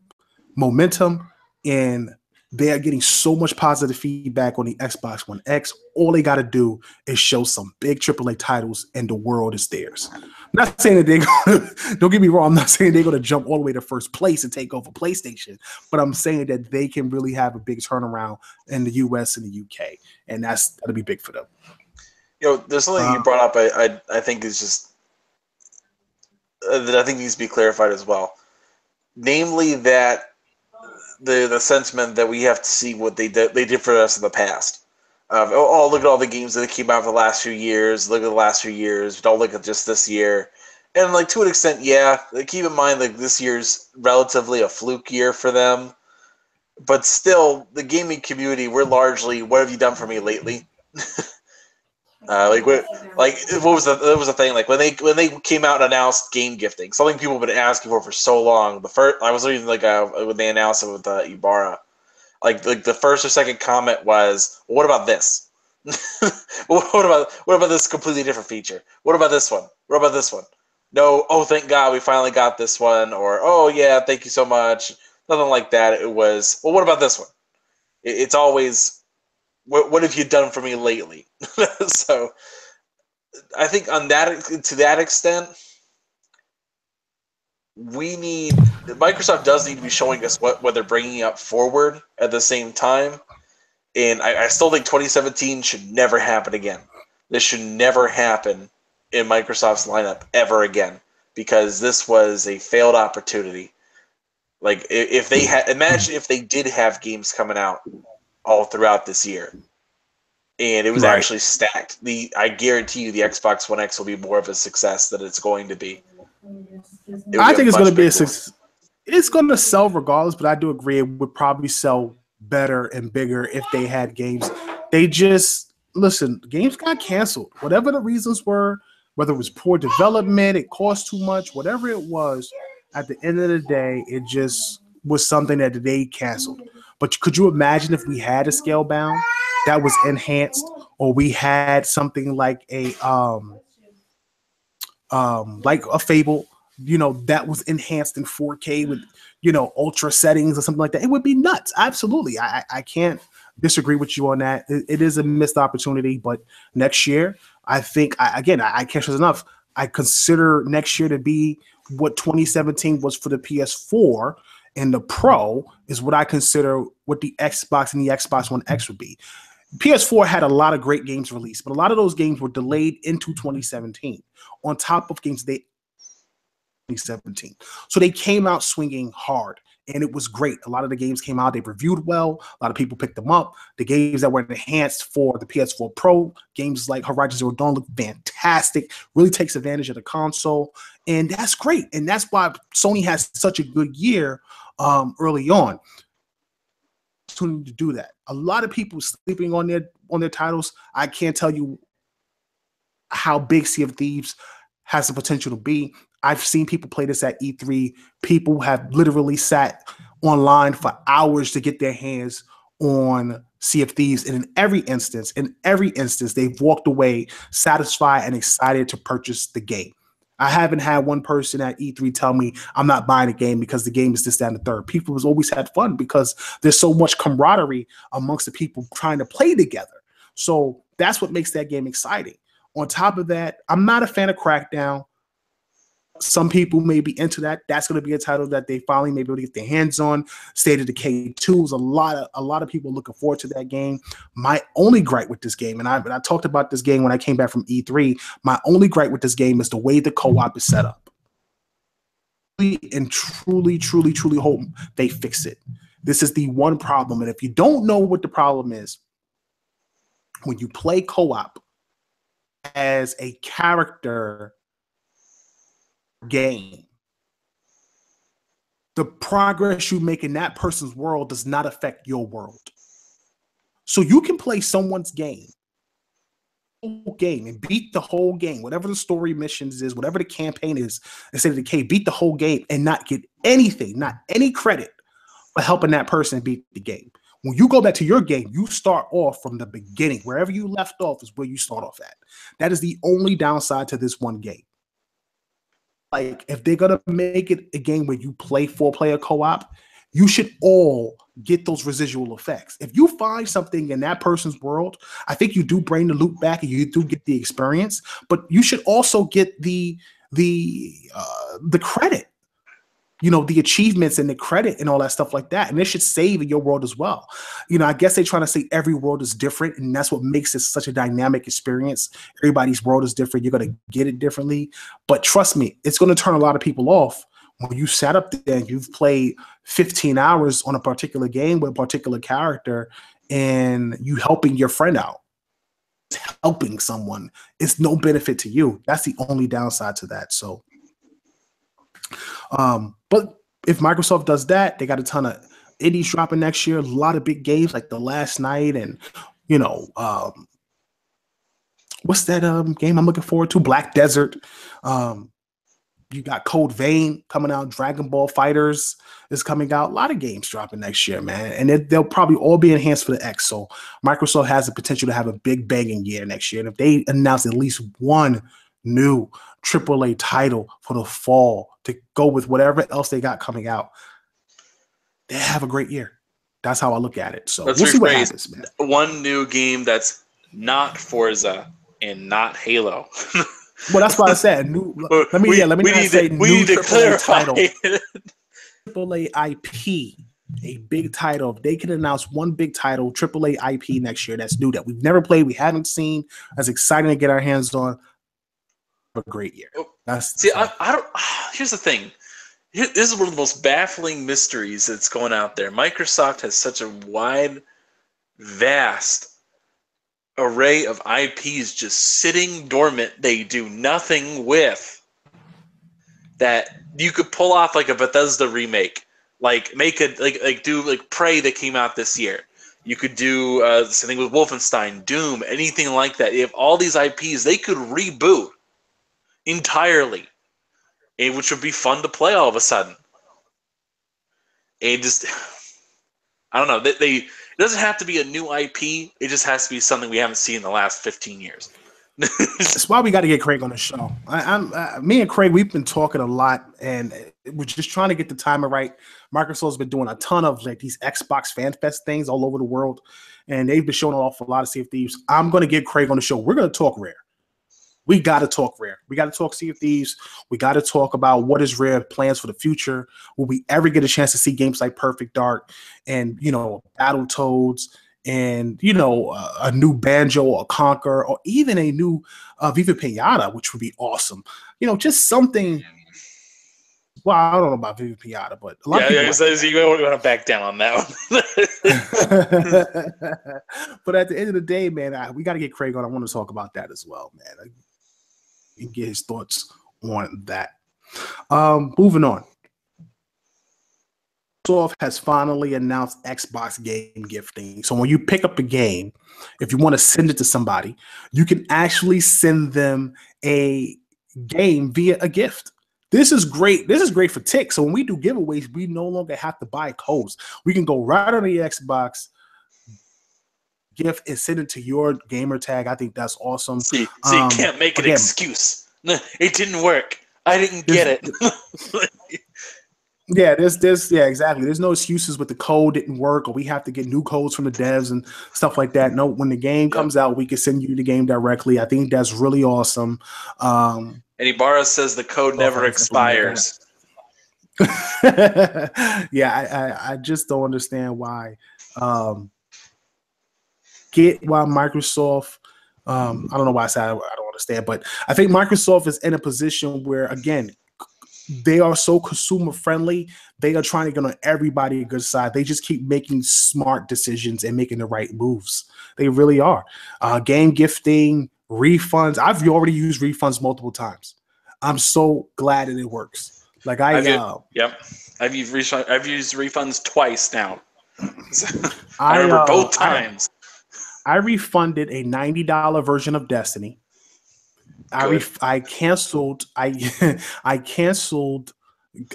and they are getting so much positive feedback on the Xbox One X. All they got to do is show some big AAA titles, and the world is theirs. I'm not saying that they're going to, don't get me wrong, I'm not saying they're going to jump all the way to first place and take over PlayStation, but I'm saying that they can really have a big turnaround in the US and the UK, and that'll be big for them. You know, there's something you brought up I think is just that I think needs to be clarified as well. Namely that the sentiment that we have to see what they did for us in the past. Look at all the games that came out for the last few years. Look at the last few years. Don't look at just this year. And like to an extent, yeah. Keep in mind like this year's relatively a fluke year for them. But still, the gaming community, we're largely, what have you done for me lately? What was the thing? Like when they came out and announced game gifting, something people have been asking for so long. I was reading when they announced it with Ibarra, like the first or second comment was, well, "What about this? what about this completely different feature? What about this one? What about this one? No, oh thank God we finally got this one, or oh yeah, thank you so much." Nothing like that. It was, well, what about this one? It's always, what have you done for me lately? So I think to that extent, Microsoft does need to be showing us what they're bringing up forward at the same time. And I still think 2017 should never happen again. This should never happen in Microsoft's lineup ever again, because this was a failed opportunity. Like if they imagine if they did have games coming out all throughout this year, and it was actually stacked. I guarantee you, the Xbox One X will be more of a success than it's going to be. I think it's going to be a success. It's going to sell regardless, but I do agree it would probably sell better and bigger if they had games. They just games got canceled. Whatever the reasons were, whether it was poor development, it cost too much, whatever it was. At the end of the day, it just was something that they canceled. But could you imagine if we had a Scalebound that was enhanced, or we had something like a Fable, that was enhanced in 4K with, ultra settings or something like that? It would be nuts. Absolutely. I can't disagree with you on that. It is a missed opportunity, but next year, I think, I can't stress enough, I consider next year to be what 2017 was for the PS4, and the Pro is what I consider what the Xbox and the Xbox One X would be. PS4 had a lot of great games released, but a lot of those games were delayed into 2017 on top of games they 2017. So they came out swinging hard. and it was great. A lot of the games came out, they reviewed well. A lot of people picked them up. The games that were enhanced for the PS4 Pro, games like Horizon Zero Dawn, look fantastic. Really takes advantage of the console, and that's great. And that's why Sony has such a good year early on. To do that, a lot of people sleeping on their titles. I can't tell you how big Sea of Thieves has the potential to be. I've seen people play this at E3. People have literally sat online for hours to get their hands on Sea of Thieves, and in every instance, they've walked away satisfied and excited to purchase the game. I haven't had one person at E3 tell me I'm not buying a game because the game is this, that, and the third. People have always had fun because there's so much camaraderie amongst the people trying to play together. So that's what makes that game exciting. On top of that, I'm not a fan of Crackdown. Some people may be into that. That's going to be a title that they finally may be able to get their hands on. State of Decay 2 is a lot of people looking forward to that game. My only gripe with this game, and I talked about this game when I came back from E3, my only gripe with this game is the way the co-op is set up. And truly hope they fix it. This is the one problem. And if you don't know what the problem is, when you play co-op as a character game, the progress you make in that person's world does not affect your world. So you can play someone's game and beat the whole game, whatever the story missions is, whatever the campaign is, instead of the K, beat the whole game and not get anything, not any credit for helping that person beat the game. When you go back to your game, you start off from the beginning. Wherever you left off is where you start off at. That is the only downside to this one game. Like, if they're going to make it a game where you play 4-player co-op, you should all get those residual effects. If you find something in that person's world, I think you do bring the loot back and you do get the experience, but you should also get the credit, the achievements and the credit and all that stuff like that. And it should save in your world as well. I guess they're trying to say every world is different, and that's what makes it such a dynamic experience. Everybody's world is different. You're going to get it differently. But trust me, it's going to turn a lot of people off when you sat up there and you've played 15 hours on a particular game with a particular character and you helping your friend out. Helping someone, it's no benefit to you. That's the only downside to that. So but if Microsoft does that, they got a ton of indies dropping next year, a lot of big games like The Last Night and what's that game I'm looking forward to? Black Desert. You got Code Vein coming out, Dragon Ball Fighters is coming out. A lot of games dropping next year, man. And they'll probably all be enhanced for the X. So Microsoft has the potential to have a big banging year next year. And if they announce at least one new AAA title for the fall to go with whatever else they got coming out, they have a great year. That's how I look at it. So we'll see what happens, man. One new game that's not Forza and not Halo. Well, that's what I said. Let me to clarify. AAA IP, a big title. If they can announce one big title, AAA IP next year, that's new that we've never played, we haven't seen, that's exciting to get our hands on. A great year. I don't. Here's the thing. This is one of the most baffling mysteries that's going out there. Microsoft has such a wide, vast array of IPs just sitting dormant. They do nothing with that. You could pull off like a Bethesda remake, like make it do Prey that came out this year. You could do something with Wolfenstein, Doom, anything like that. You have all these IPs they could reboot entirely, which would be fun to play all of a sudden. And just, I don't know. It doesn't have to be a new IP. It just has to be something we haven't seen in the last 15 years. That's why we got to get Craig on the show. Me and Craig, we've been talking a lot, and we're just trying to get the timing right. Microsoft's been doing a ton of these Xbox Fan Fest things all over the world, and they've been showing off a lot of Sea of Thieves. I'm going to get Craig on the show. We're going to talk Rare. We got to talk Rare. We got to talk Sea of Thieves. We got to talk about what is Rare plans for the future. Will we ever get a chance to see games like Perfect Dark and, Battletoads and, a new Banjo or Conquer or even a new Viva Pinata, which would be awesome. Just something Well, I don't know about Vivi Piata, but a lot of Yeah, people yeah. like So it. you don't want to back down on that one. But at the end of the day, man, we got to get Craig on. I want to talk about that as well, man. And get his thoughts on that. Moving on. Microsoft has finally announced Xbox game gifting. So when you pick up a game, if you want to send it to somebody, you can actually send them a game via a gift. This is great. This is great for Tick. So when we do giveaways, we no longer have to buy codes. We can go right on the Xbox gift and send it to your gamer tag. I think that's awesome. See, you can't make an excuse. It didn't work. I didn't get it. Yeah, yeah, exactly. There's no excuses with the code didn't work or we have to get new codes from the devs and stuff like that. No, when the game comes out, we can send you the game directly. I think that's really awesome. And Ibarra says the code never expires. Yeah, I just don't understand why. Get why Microsoft. I don't know why I said I don't understand, but I think Microsoft is in a position where, again, they are so consumer friendly. They are trying to get on everybody a good side. They just keep making smart decisions and making the right moves. They really are. Game gifting, refunds. I've already used refunds multiple times. I'm so glad that it works. Like I've used refunds twice now. I remember both times. I refunded a $90 version of Destiny. I canceled I canceled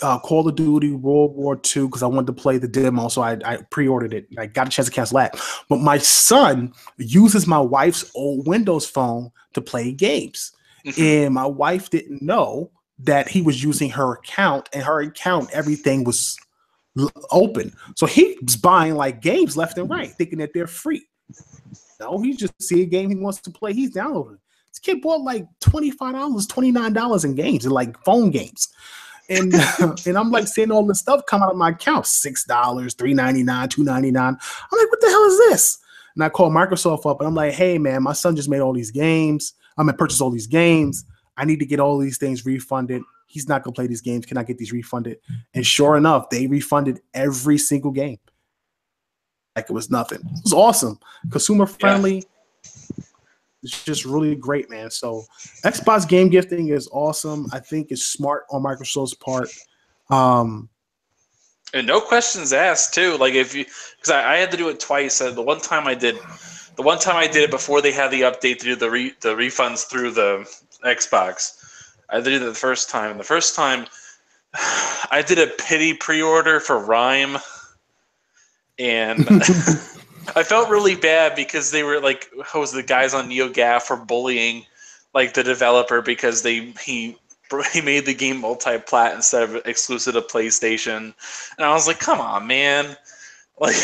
Call of Duty World War II because I wanted to play the demo, so I pre-ordered it. I got a chance to cancel that. But my son uses my wife's old Windows phone to play games, and my wife didn't know that he was using her account, and her account everything was open. So he was buying like games left and right, thinking that they're free. No, he just see a game he wants to play. He's downloading. This kid bought like $25, $29 in games and like phone games. And and I'm like seeing all this stuff come out of my account. $6, $3.99, $2.99. I'm like, what the hell is this? And I call Microsoft up and I'm like, hey man, my son just made all these games. I'm gonna purchase all these games. I need to get all these things refunded. He's not gonna play these games. Can I get these refunded? And sure enough, they refunded every single game. Like it was nothing. It was awesome. Consumer friendly. Yeah. It's just really great, man. So Xbox game gifting is awesome. I think it's smart on Microsoft's part. And no questions asked too. Like if you, because I had to do it twice. The one time I did it before they had the update to do the refunds through the Xbox. I did it the first time. And the first time, I did a pity pre-order for Rhyme. And I felt really bad because they were like, the guys on NeoGAF were bullying like the developer because he made the game multi-plat instead of exclusive to PlayStation. And I was like, come on, man. Like,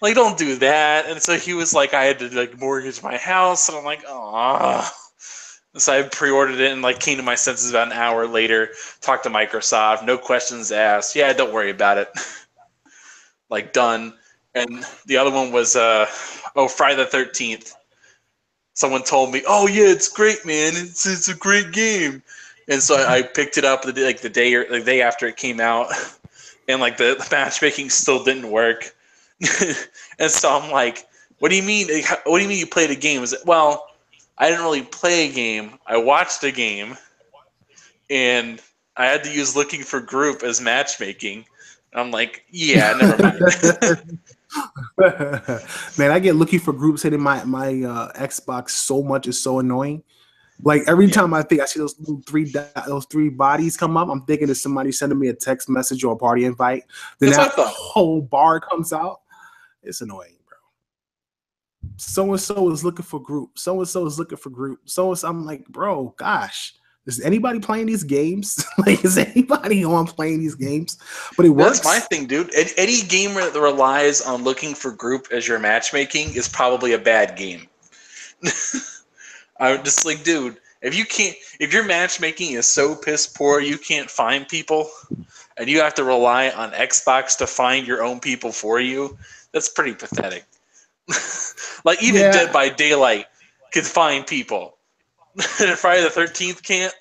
like don't do that. And so he was like, I had to like mortgage my house. And I'm like, ah. So I pre-ordered it and like came to my senses about an hour later, talked to Microsoft, no questions asked. Yeah, don't worry about it. Like done. And the other one was Friday the 13th. Someone told me, "Oh yeah, it's great, man. It's a great game." And so I picked it up the day after it came out, and like the matchmaking still didn't work. And so I'm like, "What do you mean? What do you mean you played a game?" Is it, well, I didn't really play a game. I watched a game, and I had to use looking for group as matchmaking. I'm like, yeah, never mind. Man, I get looking for groups hitting my Xbox so much. It's so annoying. Like every time I think I see those three bodies come up, I'm thinking it's somebody sending me a text message or a party invite. Then that whole bar comes out. It's annoying, bro. So and so is looking for group. So and so is looking for group. So I'm like, bro, gosh. Is anybody playing these games? Like, is anybody on playing these games? But it works. That's my thing, dude. Any game that relies on looking for group as your matchmaking is probably a bad game. I'm just like, dude, if your matchmaking is so piss poor you can't find people, and you have to rely on Xbox to find your own people for you, that's pretty pathetic. Like even Dead by Daylight can find people. Friday the 13th can't.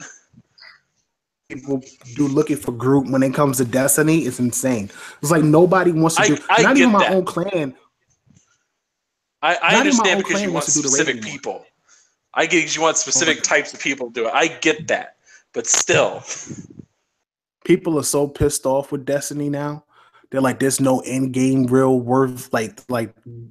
people do looking for group when it comes to Destiny is insane. It's like nobody wants to do. I Not even get my that. own clan. I Not even my understand own because you clan want wants to do the raid specific anymore. people. I get you want specific types of people to do it. I get that. But still. People are so pissed off with Destiny now. They're like, there's no end game real worth. Like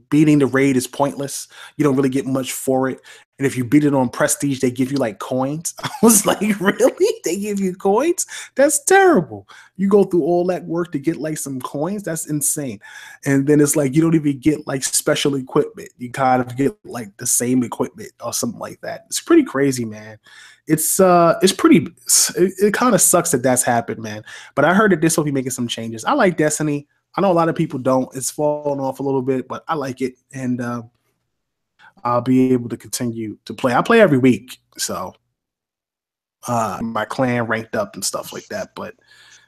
beating the raid is pointless. You don't really get much for it. And if you beat it on prestige, they give you like coins. I was like, really? They give you coins? That's terrible. You go through all that work to get like some coins? That's insane. And then it's like you don't even get like special equipment. You kind of get like the same equipment or something like that. It's pretty crazy, man. It's pretty. It kind of sucks that that's happened, man. But I heard that this will be making some changes. I like Destiny. I know a lot of people don't. It's falling off a little bit, but I like it, and I'll be able to continue to play. I play every week, so my clan ranked up and stuff like that. But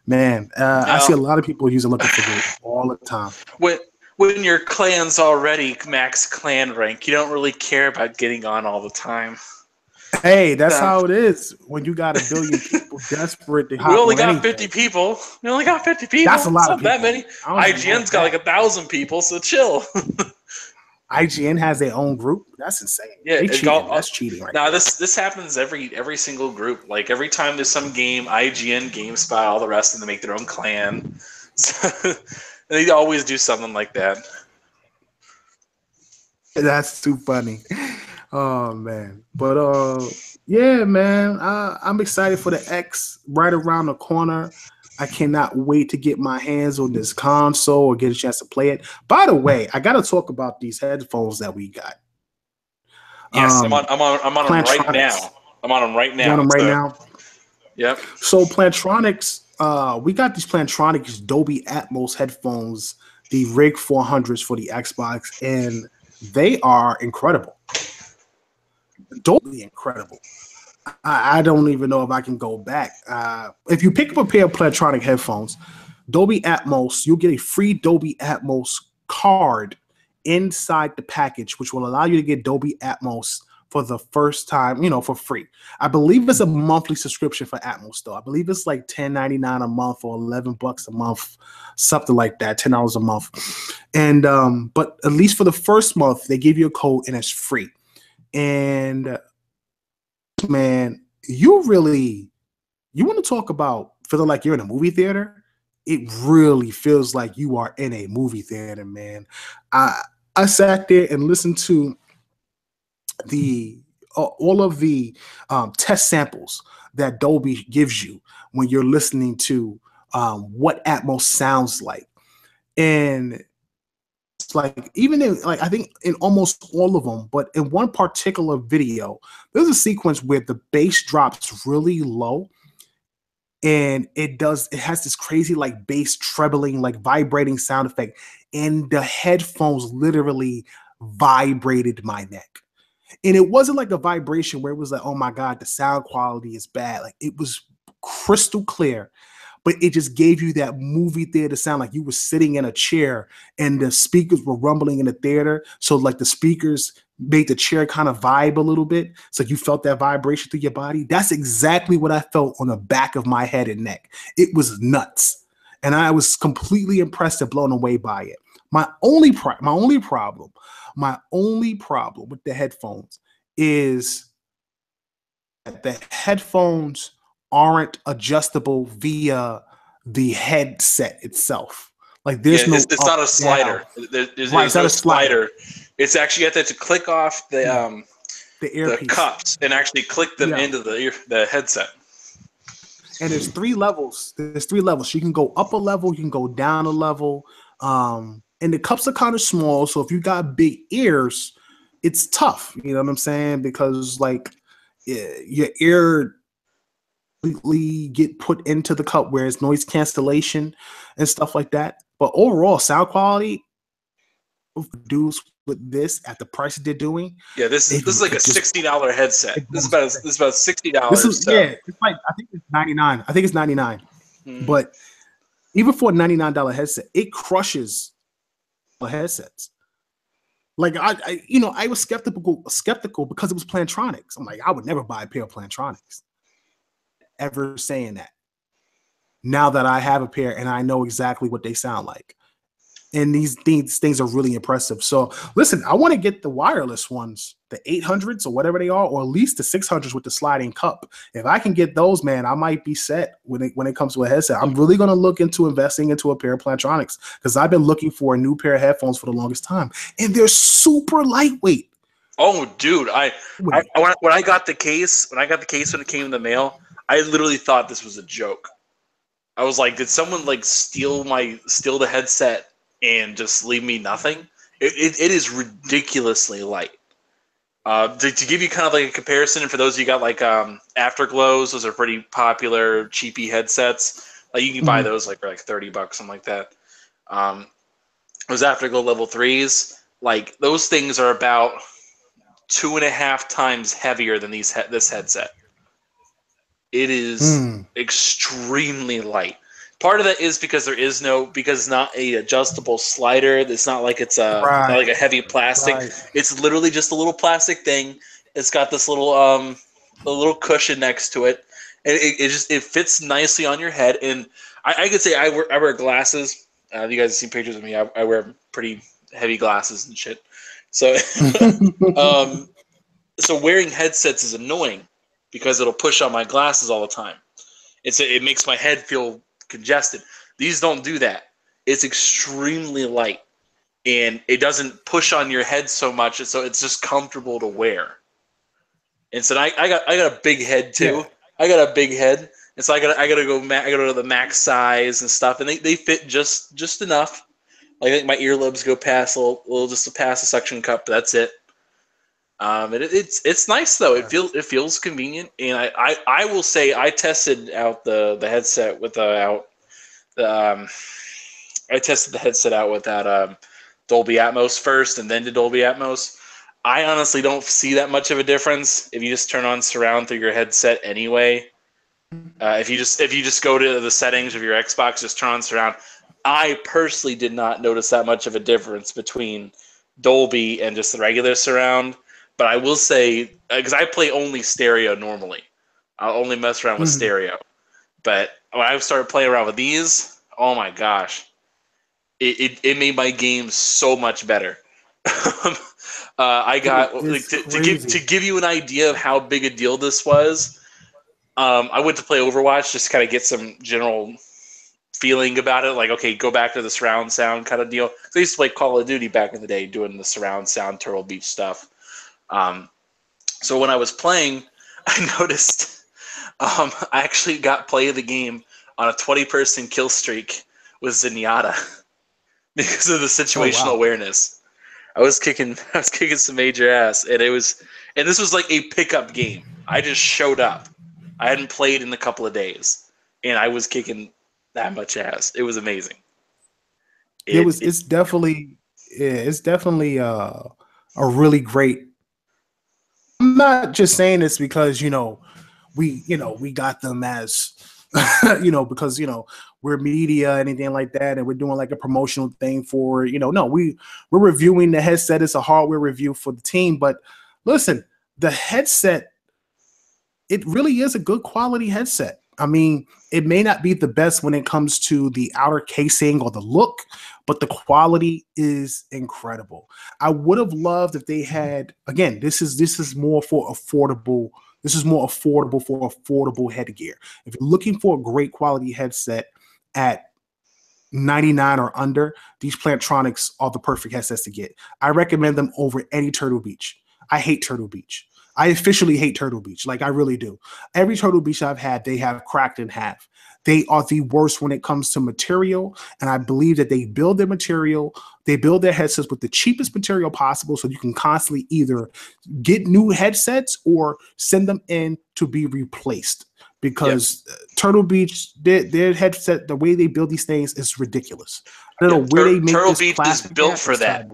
man, I see a lot of people using looking for group all the time. When your clan's already max clan rank, you don't really care about getting on all the time. Hey, that's how it is when you got a billion people desperate to hop on. We only got anything. 50 people. We only got 50 people. That's a lot of people. That many. IGN's got like 1,000 people, so chill. IGN has their own group. That's insane. Yeah, that's cheating right now. This happens every single group. Like every time there's some game, IGN, GameSpot, all the rest of them make their own clan. They always do something like that. That's too funny. Oh man, but yeah, man, I'm excited for the X right around the corner. I cannot wait to get my hands on this console or get a chance to play it. By the way, I got to talk about these headphones that we got. Yes, I'm on them right now. I'm on them right now. You on them right now? Yep. So Plantronics, we got these Plantronics Dolby Atmos headphones, the Rig 400s for the Xbox, and they are incredible. Dolby incredible. I don't even know if I can go back. If you pick up a pair of Plantronic headphones, Dolby Atmos, you'll get a free Dolby Atmos card inside the package, which will allow you to get Dolby Atmos for the first time, for free. I believe it's a monthly subscription for Atmos, though. I believe it's like $10.99 a month or $11 a month, something like that, $10 a month. And but at least for the first month, they give you a code and it's free. And man, you want to talk about feeling like you're in a movie theater? It really feels like you are in a movie theater, man. I sat there and listened to all of the test samples that Dolby gives you when you're listening to what Atmos sounds like, and like even in I think in almost all of them, but in one particular video, there's a sequence where the bass drops really low, and it has this crazy like bass trebling, like vibrating sound effect, and the headphones literally vibrated my neck. And it wasn't like a vibration where it was like, oh my God, the sound quality is bad. Like it was crystal clear, but it just gave you that movie theater sound, like you were sitting in a chair and the speakers were rumbling in the theater. So like the speakers made the chair kind of vibe a little bit. So you felt that vibration through your body. That's exactly what I felt on the back of my head and neck. It was nuts. And I was completely impressed and blown away by it. My only problem with the headphones is that the headphones aren't adjustable via the headset itself. Like there's it's not a slider. There's no slider. It's actually you have to click off the cups and actually click them into the headset. And there's three levels. So you can go up a level, you can go down a level. And the cups are kind of small, so if you got big ears, it's tough. You know what I'm saying? Because like your ear completely get put into the cup where it's noise cancellation and stuff like that. But overall, sound quality produced with this at the price they're doing. Yeah, this is like a $60 headset. This is about $60. It's like I think it's $99. I think it's $99. But even for a $99 headset, it crushes headsets. Like I was skeptical because it was Plantronics. I'm like, I would never buy a pair of Plantronics. Ever saying that. now that I have a pair and I know exactly what they sound like. And these things are really impressive. So listen, I want to get the wireless ones, the 800s or whatever they are, or at least the 600s with the sliding cup. If I can get those, man, I might be set when it comes to a headset. I'm really going to look into investing into a pair of Plantronics because I've been looking for a new pair of headphones for the longest time, and they're super lightweight. Oh, dude, when I got the case, when it came in the mail, I literally thought this was a joke. I was like, did someone like steal the headset and just leave me nothing? It is ridiculously light. To give you kind of like a comparison, and for those of you got like Afterglows, those are pretty popular cheapy headsets. Like you can buy those like for like $30, something like that. Those Afterglow level 3s, like those things are about 2.5 times heavier than this headset. It is extremely light. Part of that is because it's not a adjustable slider. It's not like it's not like a heavy plastic. Right. It's literally just a little plastic thing. It's got this little cushion next to it, and it fits nicely on your head. And I could say I wear glasses. You guys have seen pictures of me. I wear pretty heavy glasses and shit. So so wearing headsets is annoying because it'll push on my glasses all the time. It makes my head feel congested. These don't do that. It's extremely light, and it doesn't push on your head so much, so it's just comfortable to wear. And so I got a big head too. Yeah. I got a big head, and so I got to go to the max size and stuff, and they fit just enough. Like I think my earlobes go past a little just to pass the suction cup, but that's it. It's nice though. It feels convenient, and I will say I tested out the headset without I tested the headset out without Dolby Atmos first, and then to Dolby Atmos. I honestly don't see that much of a difference if you just turn on surround through your headset anyway. If you just go to the settings of your Xbox, just turn on surround. I personally did not notice that much of a difference between Dolby and just the regular surround. But I will say, because I play only stereo normally, I'll only mess around with stereo. But when I started playing around with these, oh my gosh, it made my game so much better. I got to give you an idea of how big a deal this was. I went to play Overwatch just to kind of get some general feeling about it. Like, okay, go back to the surround sound kind of deal. I used to play Call of Duty back in the day doing the surround sound Turtle Beach stuff. So when I was playing, I noticed I actually got play of the game on a 20-person kill streak with Zenyatta because of the situational awareness. I was kicking some major ass, and this was like a pickup game. I just showed up. I hadn't played in a couple of days, and I was kicking that much ass. It was amazing. It's definitely a really great. I'm not just saying this because we got them as because we're media, anything like that, and we're doing like a promotional thing for no, we're reviewing the headset. It's a hardware review for the team, but listen, the headset, it really is a good quality headset. I mean, it may not be the best when it comes to the outer casing or the look, but the quality is incredible. I would have loved if they had, again, this is more for affordable. This is more affordable for affordable headgear. If you're looking for a great quality headset at $99 or under, these Plantronics are the perfect headsets to get. I recommend them over any Turtle Beach. I hate Turtle Beach. I officially hate Turtle Beach. Like, I really do. Every Turtle Beach I've had, they have cracked in half. They are the worst when it comes to material, and I believe that they build their material, they build their headsets with the cheapest material possible so you can constantly either get new headsets or send them in to be replaced. Because Turtle Beach, their headset, the way they build these things is ridiculous. I don't know where they make Turtle this Beach is built for that.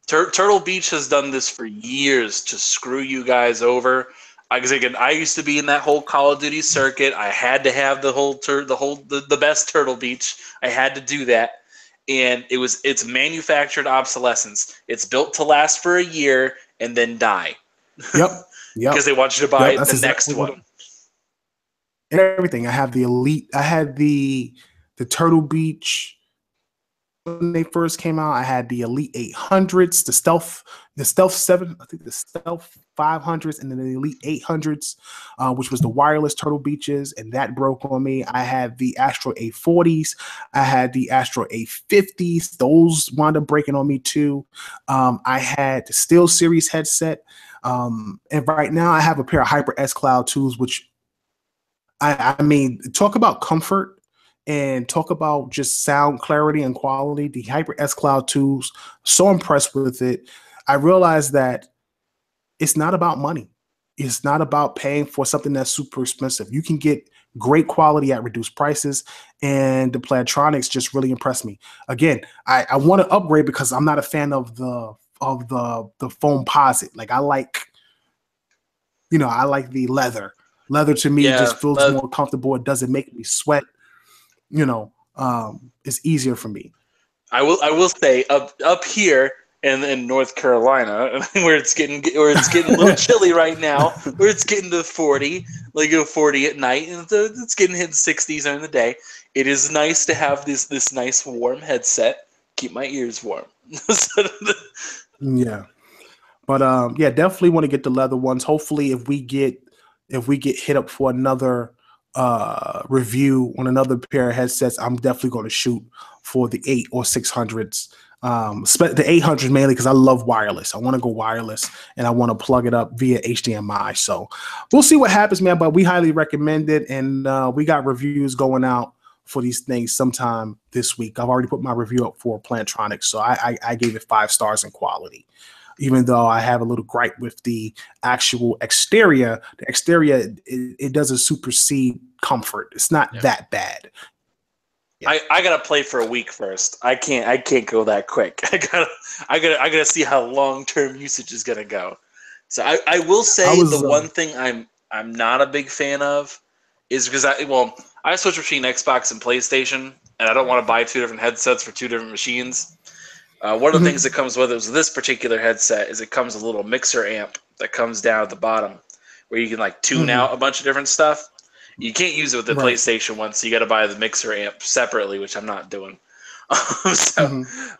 Turtle Beach has done this for years to screw you guys over. Because again, I used to be in that whole Call of Duty circuit. I had to have the best Turtle Beach. I had to do that, and it's manufactured obsolescence. It's built to last for a year and then die. Yep. Because they want you to buy the next one. and everything. I have the Elite. I had the Turtle Beach when they first came out. I had the Elite 800s, the Stealth 7, I think the Stealth 500s, and then the Elite 800s, which was the wireless Turtle Beaches, and that broke on me. I had the Astro 840s. I had the Astro 850s. Those wound up breaking on me too. I had the Steel Series headset. And right now I have a pair of Hyper S Cloud 2s, which I mean, talk about comfort and talk about just sound clarity and quality. The Hyper S Cloud 2s, so impressed with it. I realized that it's not about money. It's not about paying for something that's super expensive. You can get great quality at reduced prices, and the Plantronics just really impressed me. Again, I want to upgrade because I'm not a fan of the foam posit. Like I like, I like the leather. Leather to me Yeah, just feels more comfortable. It doesn't make me sweat. It's easier for me. I will say up here in North Carolina, where it's getting a little chilly right now, where it's getting to 40, like 40 at night, and it's getting hit 60s during the day. It is nice to have this nice warm headset, keep my ears warm. Yeah. But yeah, definitely want to get the leather ones. Hopefully, if we get hit up for another review on another pair of headsets, I'm definitely going to shoot for the 8 or 600s. The 800 mainly because I love wireless. I want to go wireless and I want to plug it up via HDMI. So we'll see what happens, man. But we highly recommend it, and we got reviews going out for these things sometime this week. I've already put my review up for Plantronics, so I gave it 5 stars in quality. Even though I have a little gripe with the actual exterior, it doesn't supersede comfort. It's not that bad. Yeah. I gotta play for a week first. I can't go that quick. I gotta see how long term usage is gonna go. So I will say the one thing I'm not a big fan of is because I switch between Xbox and PlayStation, and I don't want to buy 2 different headsets for 2 different machines. One of the things that comes with it with this particular headset is it comes with a little mixer amp that comes down at the bottom where you can like tune out a bunch of different stuff. You can't use it with the PlayStation one, so you got to buy the mixer amp separately, which I'm not doing. But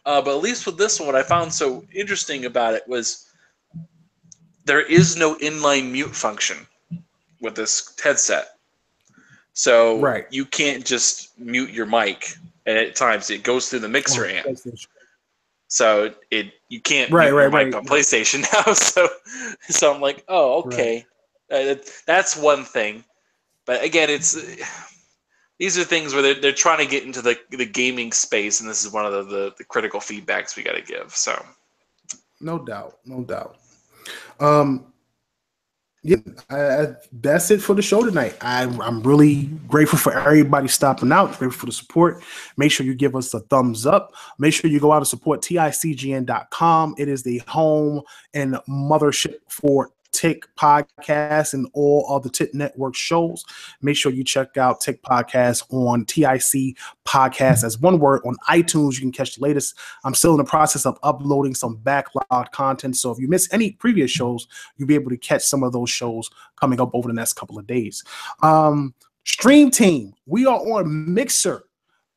at least with this one, what I found so interesting about it was there is no inline mute function with this headset. So you can't just mute your mic, and at times it goes through the mixer amp. So you can't mute your mic on PlayStation now. So I'm like, oh, okay, that's one thing. But again, these are things where they're trying to get into the gaming space, and this is one of the critical feedbacks we got to give. So, no doubt. Yeah, that's it for the show tonight. I'm really grateful for everybody stopping out. Grateful for the support. Make sure you give us a thumbs up. Make sure you go out and support TICGN.com. It is the home and mothership for Tick Podcast and all other Tick Network shows. Make sure you check out Tick Podcast on TIC Podcast as one word on iTunes. You can catch the latest. I'm still in the process of uploading some backlog content, so if you miss any previous shows, you'll be able to catch some of those shows coming up over the next couple of days. Stream Team, we are on Mixer.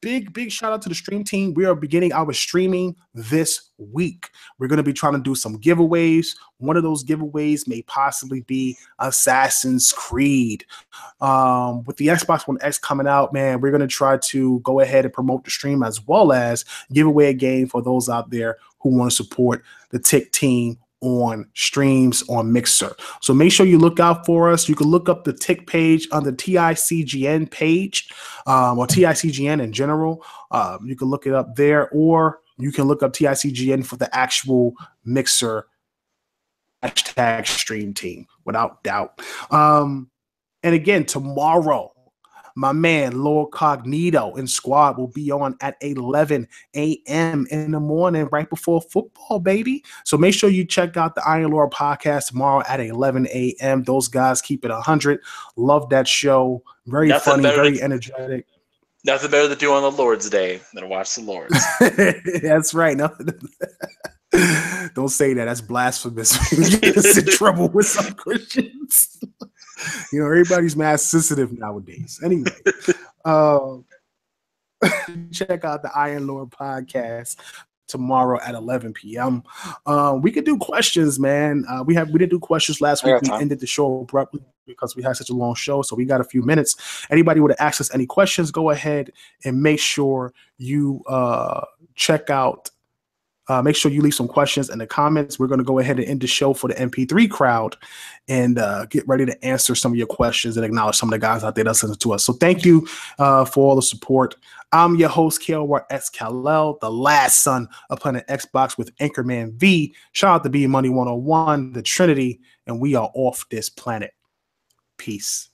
Big shout out to the stream team. We are beginning our streaming this week. We're going to be trying to do some giveaways. One of those giveaways may possibly be Assassin's Creed. With the Xbox One X coming out, man, we're going to try to go ahead and promote the stream as well as give away a game for those out there who want to support the Tick team on streams on Mixer. So make sure you look out for us. You can look up the Tick page on the TICGN page or TICGN in general. You can look it up there, or you can look up TICGN for the actual Mixer hashtag stream team, without doubt. And again, tomorrow, my man Lord Cognito and squad will be on at 11 a.m. in the morning, right before football, baby. So make sure you check out the Iron Lord podcast tomorrow at 11 a.m. Those guys keep it 100. Love that show. Very funny, very energetic. Nothing better to do on the Lord's Day than watch the Lords. That's right. Don't say that. That's blasphemous. You get us in trouble with some Christians. Everybody's mad sensitive nowadays. Anyway, uh, check out the Iron Lord podcast tomorrow at 11 p.m. We could do questions, man. We didn't do questions last week. We ended the show abruptly because we had such a long show, so we got a few minutes. Anybody would have asked us any questions, go ahead and make sure you check out. Make sure you leave some questions in the comments. We're going to go ahead and end the show for the MP3 crowd and get ready to answer some of your questions and acknowledge some of the guys out there that's listening to us. So thank you for all the support. I'm your host, KLRS Kal-El, the last son of playing Xbox with Anchorman V. Shout out to B Money 101, the Trinity, and we are off this planet. Peace.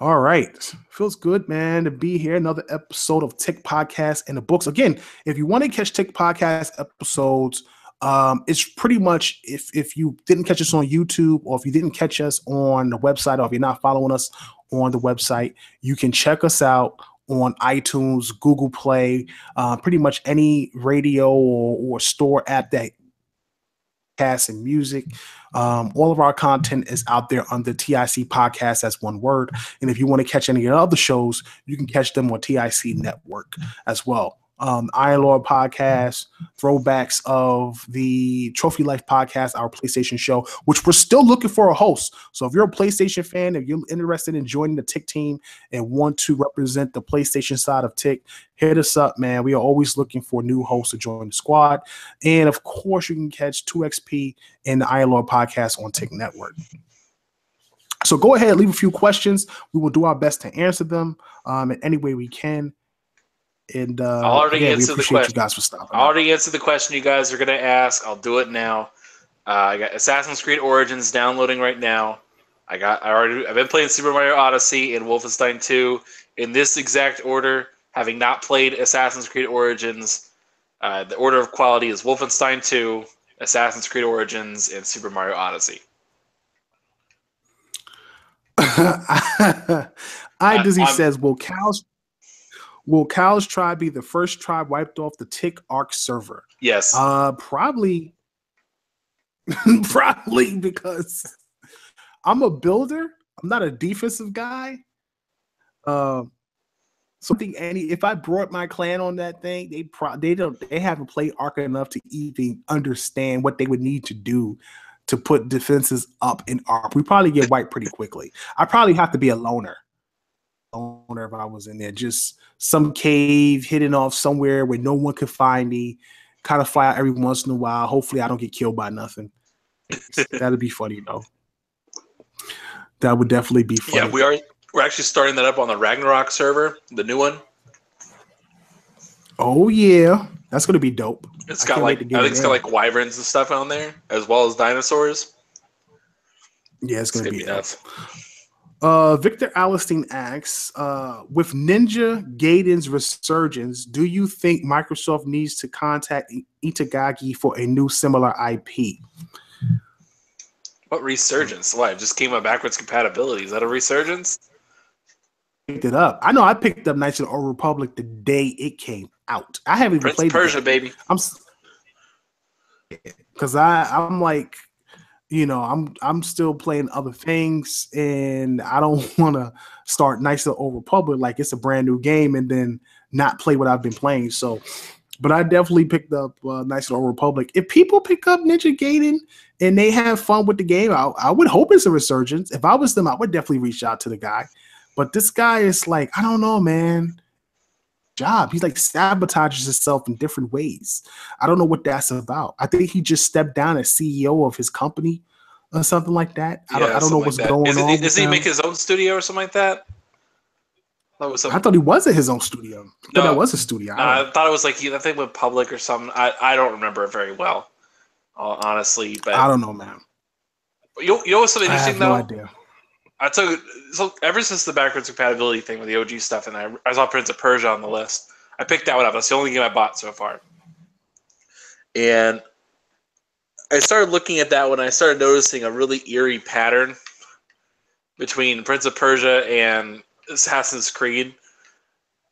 All right. Feels good, man, to be here. Another episode of Tick Podcast in the books. Again, if you want to catch Tick Podcast episodes, it's pretty much if you didn't catch us on YouTube or if you didn't catch us on the website or if you're not following us on the website, you can check us out on iTunes, Google Play, pretty much any radio or store app that podcasts and music. All of our content is out there under TIC Podcast as one word. And if you want to catch any of the other shows, you can catch them on TIC Network as well. Iron Lord podcast, throwbacks of the Trophy Life podcast, our PlayStation show, which we're still looking for a host. So if you're a PlayStation fan, if you're interested in joining the Tick team and want to represent the PlayStation side of Tick, hit us up, man. We are always looking for new hosts to join the squad. And of course, you can catch 2XP and the Iron Lord podcast on Tick Network. So go ahead, leave a few questions. We will do our best to answer them in any way we can. And I'll already answer the question. You guys for stopping. I already answered the question you guys are going to ask. I'll do it now. I got Assassin's Creed Origins downloading right now. I've been playing Super Mario Odyssey and Wolfenstein 2 in this exact order. Having not played Assassin's Creed Origins, the order of quality is Wolfenstein 2, Assassin's Creed Origins, and Super Mario Odyssey. Dizzy says, Will Cal's tribe be the first tribe wiped off the Tick Arc server? Yes. Probably because I'm a builder. I'm not a defensive guy. If I brought my clan on that thing, they haven't played Arc enough to even understand what they would need to do to put defenses up in Arc. We probably get wiped pretty quickly. I probably have to be a loner if I was in there, just some cave hidden off somewhere where no one could find me, kind of fly out every once in a while. Hopefully I don't get killed by nothing. That'd be funny though. That would definitely be funny. Yeah, we're actually starting that up on the Ragnarok server, the new one. Oh yeah, that's gonna be dope. It's got it's got like wyverns and stuff on there, as well as dinosaurs. Yeah, it's gonna be nuts. Victor Alistine asks, with Ninja Gaiden's resurgence, do you think Microsoft needs to contact Itagaki for a new similar IP? What resurgence? Why? It just came up backwards compatibility. Is that a resurgence? Picked it up. I know I picked up Knights of the Old Republic the day it came out. I haven't even played Persia, baby. Because I'm like, I'm still playing other things, and I don't want to start Knights of the Old Republic like it's a brand new game and then not play what I've been playing. So, but I definitely picked up Knights of the Old Republic. If people pick up Ninja Gaiden and they have fun with the game, I would hope it's a resurgence. If I was them, I would definitely reach out to the guy. But this guy is like, I don't know, man. He's like sabotages himself in different ways. I don't know what that's about. I think he just stepped down as CEO of his company or something like that. I don't know what's going on. Does he make his own studio or something like that? I thought he was at his own studio. That was a studio. I thought it was like that thing went public or something. I don't remember it very well, honestly. But I don't know, man. You know what's so interesting though? I have no idea. So ever since the backwards compatibility thing with the OG stuff, and I saw Prince of Persia on the list, I picked that one up. That's the only game I bought so far. And I started looking at that when I started noticing a really eerie pattern between Prince of Persia and Assassin's Creed.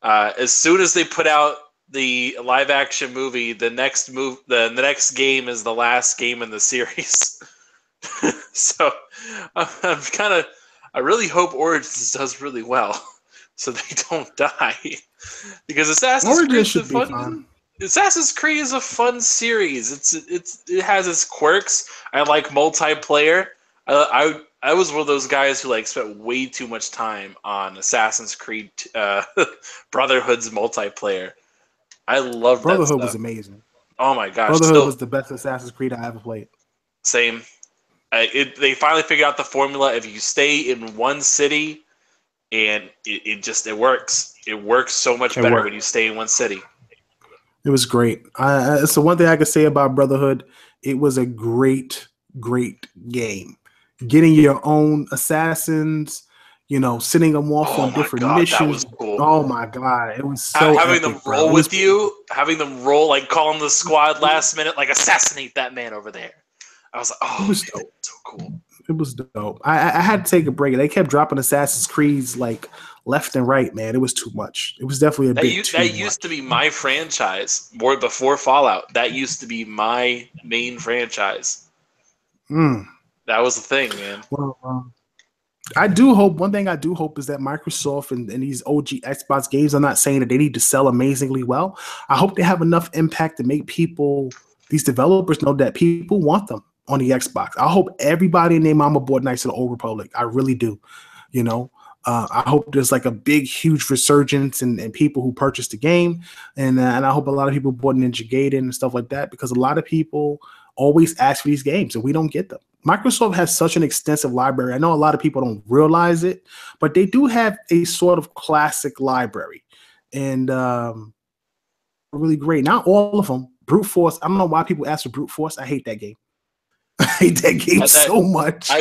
As soon as they put out the live action movie, the next game is the last game in the series. So I'm kind of, I really hope Origins does really well, so they don't die. Because Origins should be fun. Assassin's Creed is a fun series. It has its quirks. I like multiplayer. I was one of those guys who like spent way too much time on Assassin's Creed Brotherhood's multiplayer. I love that Brotherhood stuff. was amazing. Oh my gosh, Brotherhood was the best Assassin's Creed I ever played. Same. They finally figured out the formula. If you stay in one city, and it works. It works so much better when you stay in one city. It was great. It's the one thing I could say about Brotherhood. It was a great, great game. Getting your own assassins, sending them off on different missions. That was cool. Oh my god, it was so having them roll with you, having them roll, like calling the squad last minute, like assassinate that man over there. I was like, oh, it was so cool. It was dope. I had to take a break. They kept dropping Assassin's Creeds like left and right, man. It was too much. It was definitely too much. That used to be my franchise more before Fallout. That used to be my main franchise. That was the thing, man. Well, I do hope, one thing I do hope is that Microsoft and these OG Xbox games, I'm not saying that they need to sell amazingly well. I hope they have enough impact to make these developers know that people want them on the Xbox. I hope everybody in their mama bought Knights of the Old Republic. I really do. I hope there's like a big, huge resurgence in people who purchased the game. And I hope a lot of people bought Ninja Gaiden and stuff like that, because a lot of people always ask for these games and we don't get them. Microsoft has such an extensive library. I know a lot of people don't realize it, but they do have a sort of classic library. And really great. Not all of them. Brute Force. I don't know why people ask for Brute Force. I hate that game. I hate that game so much.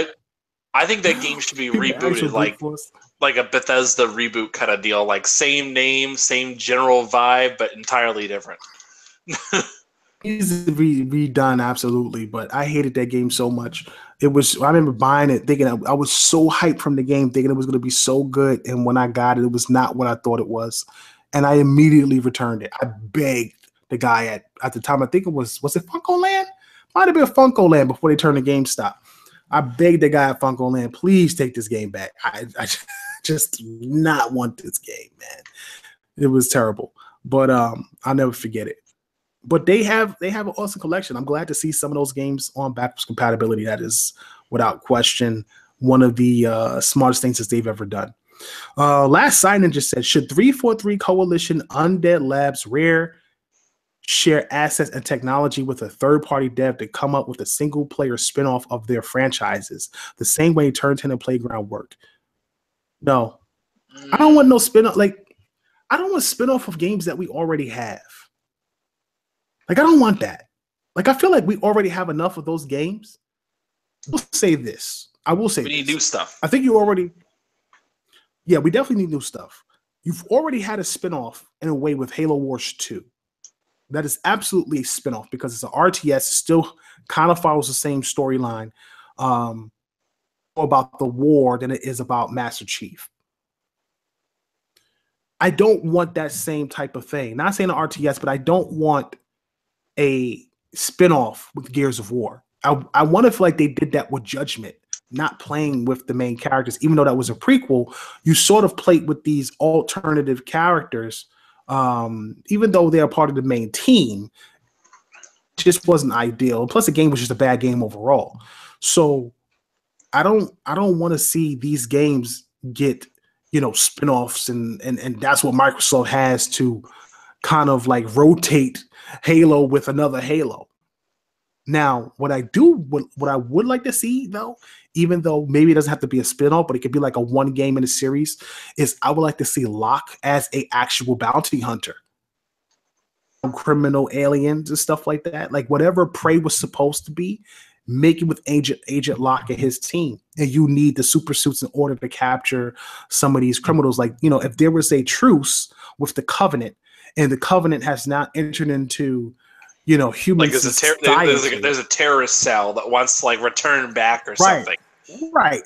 I think that game should be rebooted, like a Bethesda reboot kind of deal, like same name, same general vibe, but entirely different. Needs to be redone, absolutely. But I hated that game so much. I remember buying it, thinking I was so hyped from the game, thinking it was going to be so good, and when I got it, it was not what I thought it was, and I immediately returned it. I begged the guy at the time. I think it was it Funko Land? Might have been Funko Land before they turned the GameStop. I begged the guy at Funko Land, please take this game back. I just do not want this game, man. It was terrible, but I'll never forget it. But they have an awesome collection. I'm glad to see some of those games on backwards compatibility. That is, without question, one of the smartest things that they've ever done. Last Sign-In just said, should 343 Coalition, Undead Labs, Rare share assets and technology with a third-party dev to come up with a single-player spinoff of their franchises, the same way Turn 10 and Playground worked? No. I don't want no spinoff. Like, I don't want spinoff of games that we already have. Like, I don't want that. Like, I feel like we already have enough of those games. We'll say this. I will say we need new stuff. I think you already... Yeah, we definitely need new stuff. You've already had a spinoff in a way with Halo Wars 2. That is absolutely a spinoff because it's an RTS, still kind of follows the same storyline about the war than it is about Master Chief. I don't want that same type of thing. Not saying an RTS, but I don't want a spinoff with Gears of War. I want to feel like they did that with Judgment, not playing with the main characters. Even though that was a prequel, you sort of played with these alternative characters. Even though they're part of the main team, it just wasn't ideal. Plus, the game was just a bad game overall. So I don't want to see these games get spinoffs, and that's what Microsoft has to kind of like rotate Halo with another Halo. Now, what I would like to see, though, even though maybe it doesn't have to be a spin-off, but it could be like a one game in a series, is I would like to see Locke as a actual bounty hunter. Criminal aliens and stuff like that. Like whatever Prey was supposed to be, make it with Agent Locke and his team. And you need the super suits in order to capture some of these criminals. Like, if there was a truce with the Covenant, and the Covenant has not entered into human like there's a terrorist cell that wants to like return back or something. Right.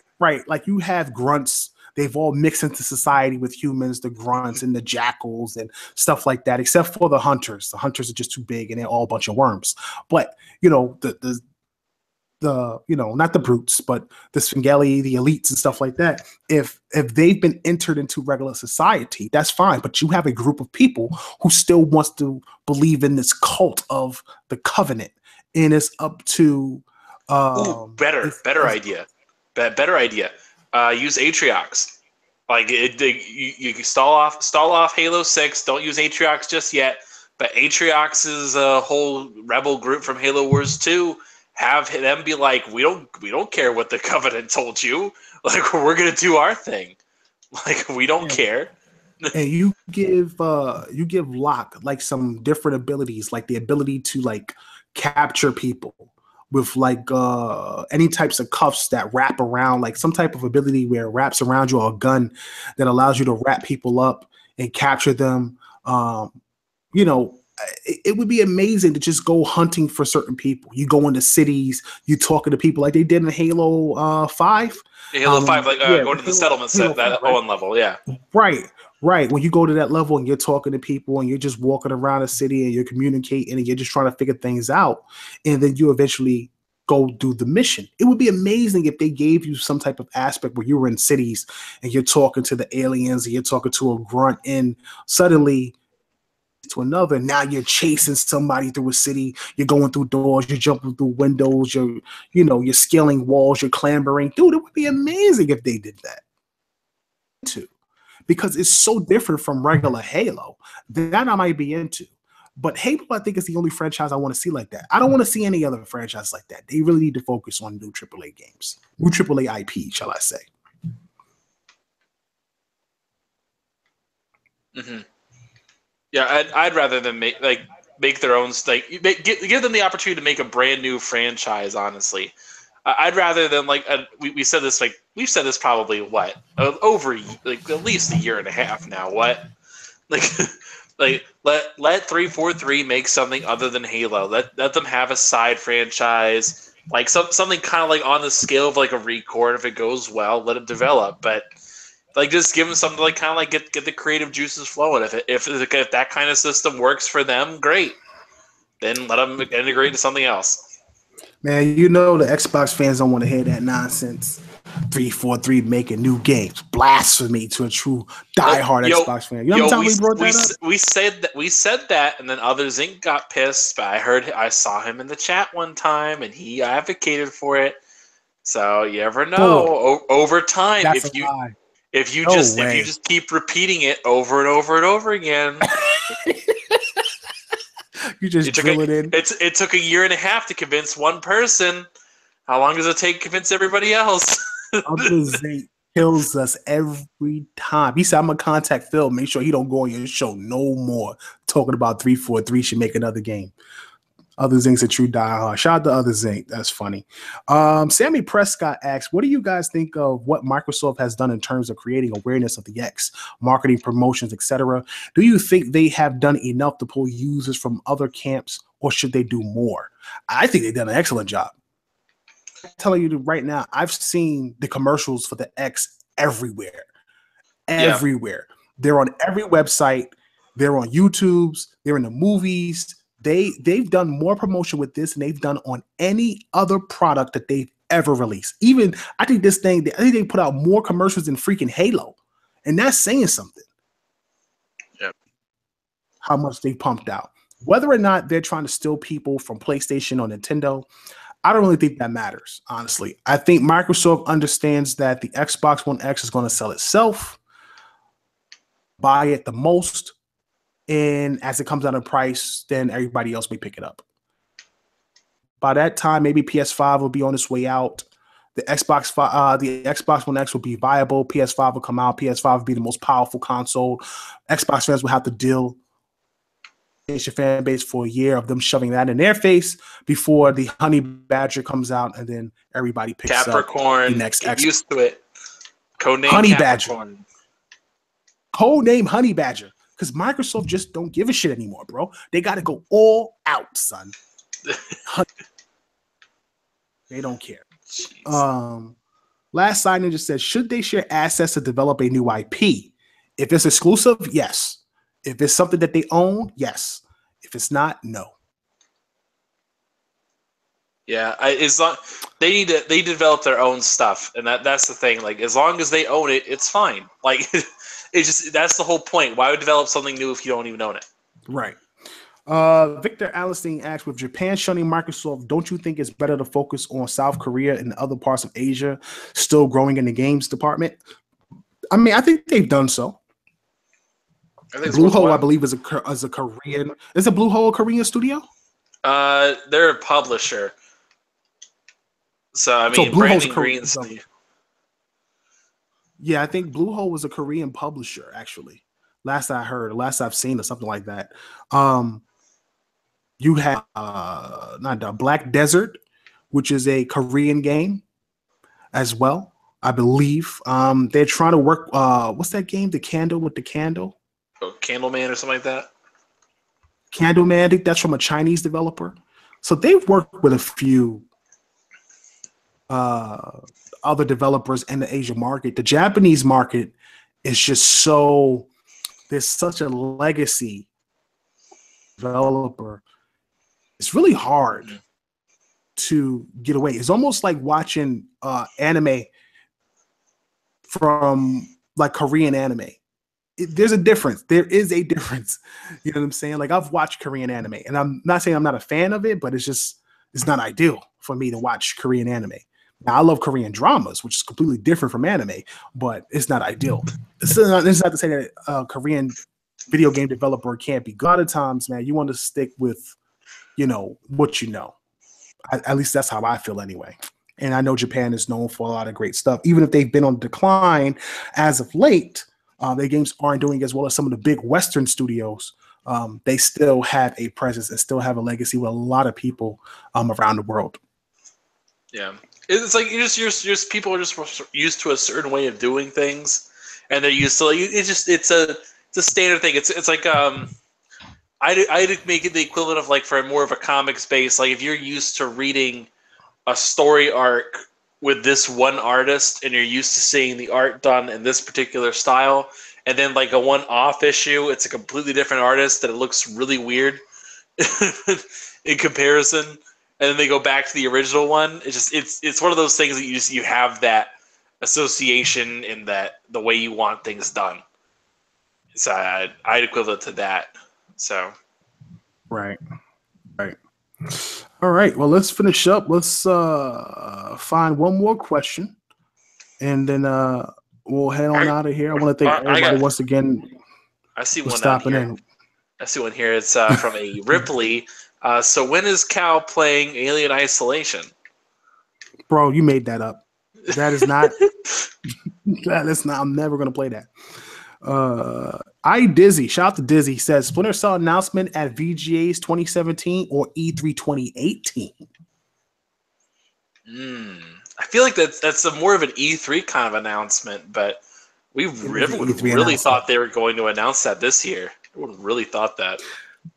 Like you have grunts They've all mixed into society with humans, the grunts and the jackals and stuff like that, except for the hunters. The hunters are just too big and they're all a bunch of worms. But, not the brutes, but the Svengeli, the elites and stuff like that. If they've been entered into regular society, that's fine. But you have a group of people who still wants to believe in this cult of the covenant. And it's up to better idea. Use Atriox. Like you stall off Halo 6. Don't use Atriox just yet. But Atriox's whole rebel group from Halo Wars 2, have them be like, we don't care what the Covenant told you. Like, we're gonna do our thing. Like, we don't care. And you give Locke like some different abilities, like the ability to like capture people with like any types of cuffs that wrap around, like some type of ability where it wraps around you, or a gun that allows you to wrap people up and capture them. It would be amazing to just go hunting for certain people. You go into cities, you talking to people like they did in Halo 5. Halo 5, like going to the settlement set, that Owen level, yeah. Right. When you go to that level and you're talking to people and you're just walking around a city and you're communicating and you're just trying to figure things out, and then you eventually go do the mission. It would be amazing if they gave you some type of aspect where you were in cities and you're talking to the aliens and you're talking to a grunt, and suddenly to another, now you're chasing somebody through a city, you're going through doors, you're jumping through windows, you're scaling walls, you're clambering. Dude, it would be amazing if they did that too, because it's so different from regular Halo. That I might be into. But Halo, I think, is the only franchise I want to see like that. I don't want to see any other franchise like that. They really need to focus on new AAA games, new AAA IP, shall I say. Mm-hmm. Yeah, I'd rather than make their own, like, give them the opportunity to make a brand new franchise. Honestly, I'd rather than we said this, like, we've said this probably over like at least a year and a half now. Like let 343 make something other than Halo. Let them have a side franchise, like something kind of like on the scale of like a Record. If it goes well, let it develop. But like, just give them something to like kind of like get the creative juices flowing. If that kind of system works for them, great. Then let them integrate into something else. Man, the Xbox fans don't want to hear that nonsense. 343 making new games, blasphemy to a true diehard Xbox fan. You know how many times we brought that up? We said that, and then Others Inc. got pissed. But I saw him in the chat one time, and he advocated for it. So you never know. Over time, that's a lie. If you just keep repeating it over and over and over again, you just drill it in. It took a year and a half to convince one person. How long does it take to convince everybody else? Uncle Zay kills us every time. He said, "I'm gonna contact Phil. Make sure he don't go on your show no more talking about 343 should make another game." Other Zink's a true diehard. Shout out to Other Zink. That's funny. Sammy Prescott asks, what do you guys think of what Microsoft has done in terms of creating awareness of the X, marketing, promotions, etc.? Do you think they have done enough to pull users from other camps, or should they do more? I think they've done an excellent job. I'm telling you right now, I've seen the commercials for the X everywhere. Everywhere. Yeah. They're on every website. They're on YouTube's. They're in the movies. They've done more promotion with this than they've done on any other product that they've ever released. Even I think they put out more commercials than freaking Halo, and that's saying something. Yep. How much they pumped out. Whether or not they're trying to steal people from PlayStation or Nintendo, I don't really think that matters, honestly. I think Microsoft understands that the Xbox One X is going to sell itself, buy it the most, and as it comes down in price, then everybody else may pick it up. By that time, maybe PS5 will be on its way out. The Xbox One X will be viable. PS5 will come out. PS5 will be the most powerful console. Xbox fans will have to deal with your fan base for a year of them shoving that in their face before the Honey Badger comes out, and then everybody picks Capricorn, up the next Xbox. Used to it. Codename Honey Capricorn. Badger. Codename Honey Badger. Because Microsoft just don't give a shit anymore, bro. They got to go all out, son. They don't care. Last Side Ninja says, should they share assets to develop a new IP? If it's exclusive, yes. If it's something that they own, yes. If it's not, no. Yeah, as long they need to develop their own stuff, and that's the thing. Like, as long as they own it, it's fine. Like, it's just that's the whole point. Why would develop something new if you don't even own it? Right. Victor Allenstein asks, with Japan shunning Microsoft, don't you think it's better to focus on South Korea and other parts of Asia still growing in the games department? I mean, I think they've done so. Bluehole, I believe, is a Korean. Is a Bluehole a Korean studio? They're a publisher. So I mean, Brandon Green's. Yeah, I think Bluehole was a Korean publisher, actually. Last I heard, last I've seen, or something like that. You have not Black Desert, which is a Korean game as well, I believe. They're trying to work. What's that game? The Candle with the Candle? Oh, Candleman or something like that. Candleman. I think that's from a Chinese developer. So they've worked with a few other developers in the Asian market. The Japanese market is just so. There's such a legacy developer. It's really hard to get away. It's almost like watching anime from like Korean anime. There's a difference. There is a difference. You know what I'm saying? Like, I've watched Korean anime, and I'm not saying I'm not a fan of it, but it's not ideal for me to watch Korean anime. Now, I love Korean dramas, which is completely different from anime, but it's not ideal. It's not to say that a Korean video game developer can't be good. A lot of times, man, you want to stick with, what you know. At least that's how I feel anyway. And I know Japan is known for a lot of great stuff. Even if they've been on decline as of late, their games aren't doing as well as some of the big Western studios. They still have a presence and still have a legacy with a lot of people around the world. Yeah. It's like you're just people are just used to a certain way of doing things, and they're used to it's a standard thing. It's like I'd make it the equivalent of, like, for more of a comics base. Like, if you're used to reading a story arc with this one artist and you're used to seeing the art done in this particular style, and then like a one-off issue, it's a completely different artist that it looks really weird in comparison, and then they go back to the original one. It's one of those things that you have that association in that the way you want things done. So I'd equivalent to that. So, right. All right. Well, let's finish up. Let's find one more question, and then we'll head on out of here. I want to thank everybody once again. I see one stopping in. I see one here. It's from a Ripley. So when is Cal playing Alien Isolation? Bro, you made that up. That is not. That is not. I'm never gonna play that. Dizzy, shout out to Dizzy, says Splinter Cell announcement at VGA's 2017 or E3 2018. I feel like that's more of an E3 kind of announcement, but we really thought they were going to announce that this year. I would have really thought that.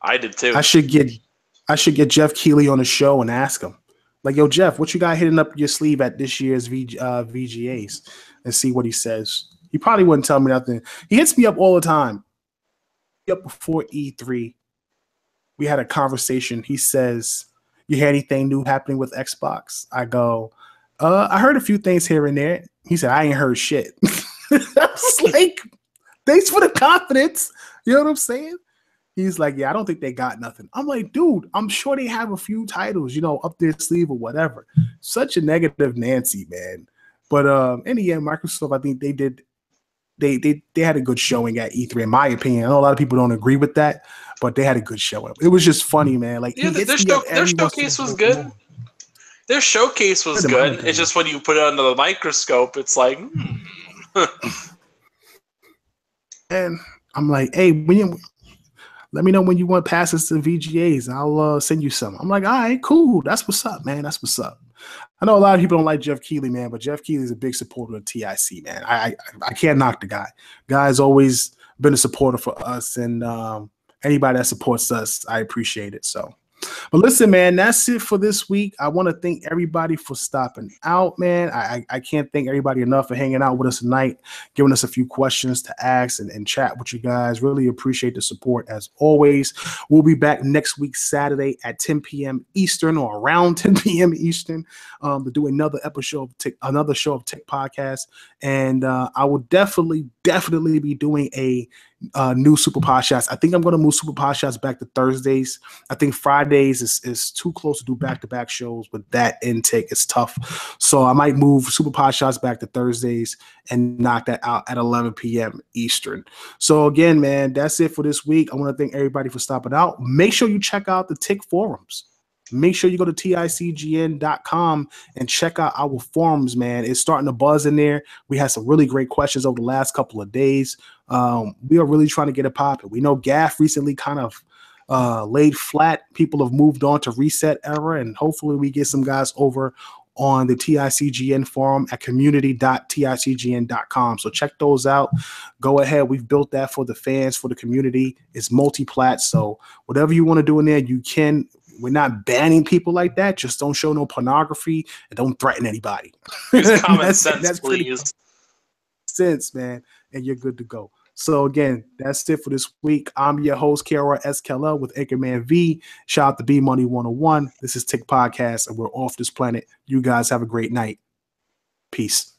I did too. I should get Jeff Keighley on the show and ask him, like, yo, Jeff, what you got hidden up your sleeve at this year's VGAs, and see what he says. He probably wouldn't tell me nothing. He hits me up all the time. Up before E3, we had a conversation. He says, "You hear anything new happening with Xbox?" I go, "I heard a few things here and there." He said, "I ain't heard shit." I was like, "Thanks for the confidence." You know what I'm saying? He's like, "Yeah, I don't think they got nothing." I'm like, "Dude, I'm sure they have a few titles, up their sleeve or whatever." Such a negative Nancy, man. But in the end, Microsoft, I think they did. They had a good showing at E3, in my opinion. I know a lot of people don't agree with that, but they had a good showing. It was just funny, man. Like, yeah, their showcase was good. Their showcase was good. It's just when you put it under the microscope, it's like, And I'm like, hey, let me know when you want passes to VGAs. I'll send you some. I'm like, all right, cool. That's what's up, man. That's what's up. I know a lot of people don't like Jeff Keighley, man, but Jeff Keighley is a big supporter of TIC, man. I can't knock the guy. Guy's always been a supporter for us, and anybody that supports us, I appreciate it. So, But listen, man, that's it for this week. I want to thank everybody for stopping out, man. I can't thank everybody enough for hanging out with us tonight, giving us a few questions to ask and chat with you guys. Really appreciate the support as always. We'll be back next week, Saturday at 10 p.m. Eastern or around 10 p.m. Eastern to do another show of Tech Podcast. And I will definitely be doing a new Super Podcasts. I think I'm going to move Super Podcasts back to Thursdays. I think Fridays is too close to do back-to-back shows with that intake. It's tough. So I might move Super Podcasts back to Thursdays and knock that out at 11 p.m. Eastern. So again, man, that's it for this week. I want to thank everybody for stopping out. Make sure you check out the Tick forums. Make sure you go to ticgn.com and check out our forums, man. It's starting to buzz in there. We had some really great questions over the last couple of days. We are really trying to get it popping. We know Gaff recently kind of laid flat. People have moved on to Reset Era, and hopefully we get some guys over on the TICGN forum at community.ticgn.com. So check those out. Go ahead. We've built that for the fans, for the community. It's multi-plat, so whatever you want to do in there, you can. We're not banning people like that. Just don't show no pornography and don't threaten anybody. It's common sense, that's please. Sense, man, and you're good to go. So again, that's it for this week. I'm your host, KRS Keller with Anchorman V. Shout out to B Money 101. This is Tick Podcast, and we're off this planet. You guys have a great night. Peace.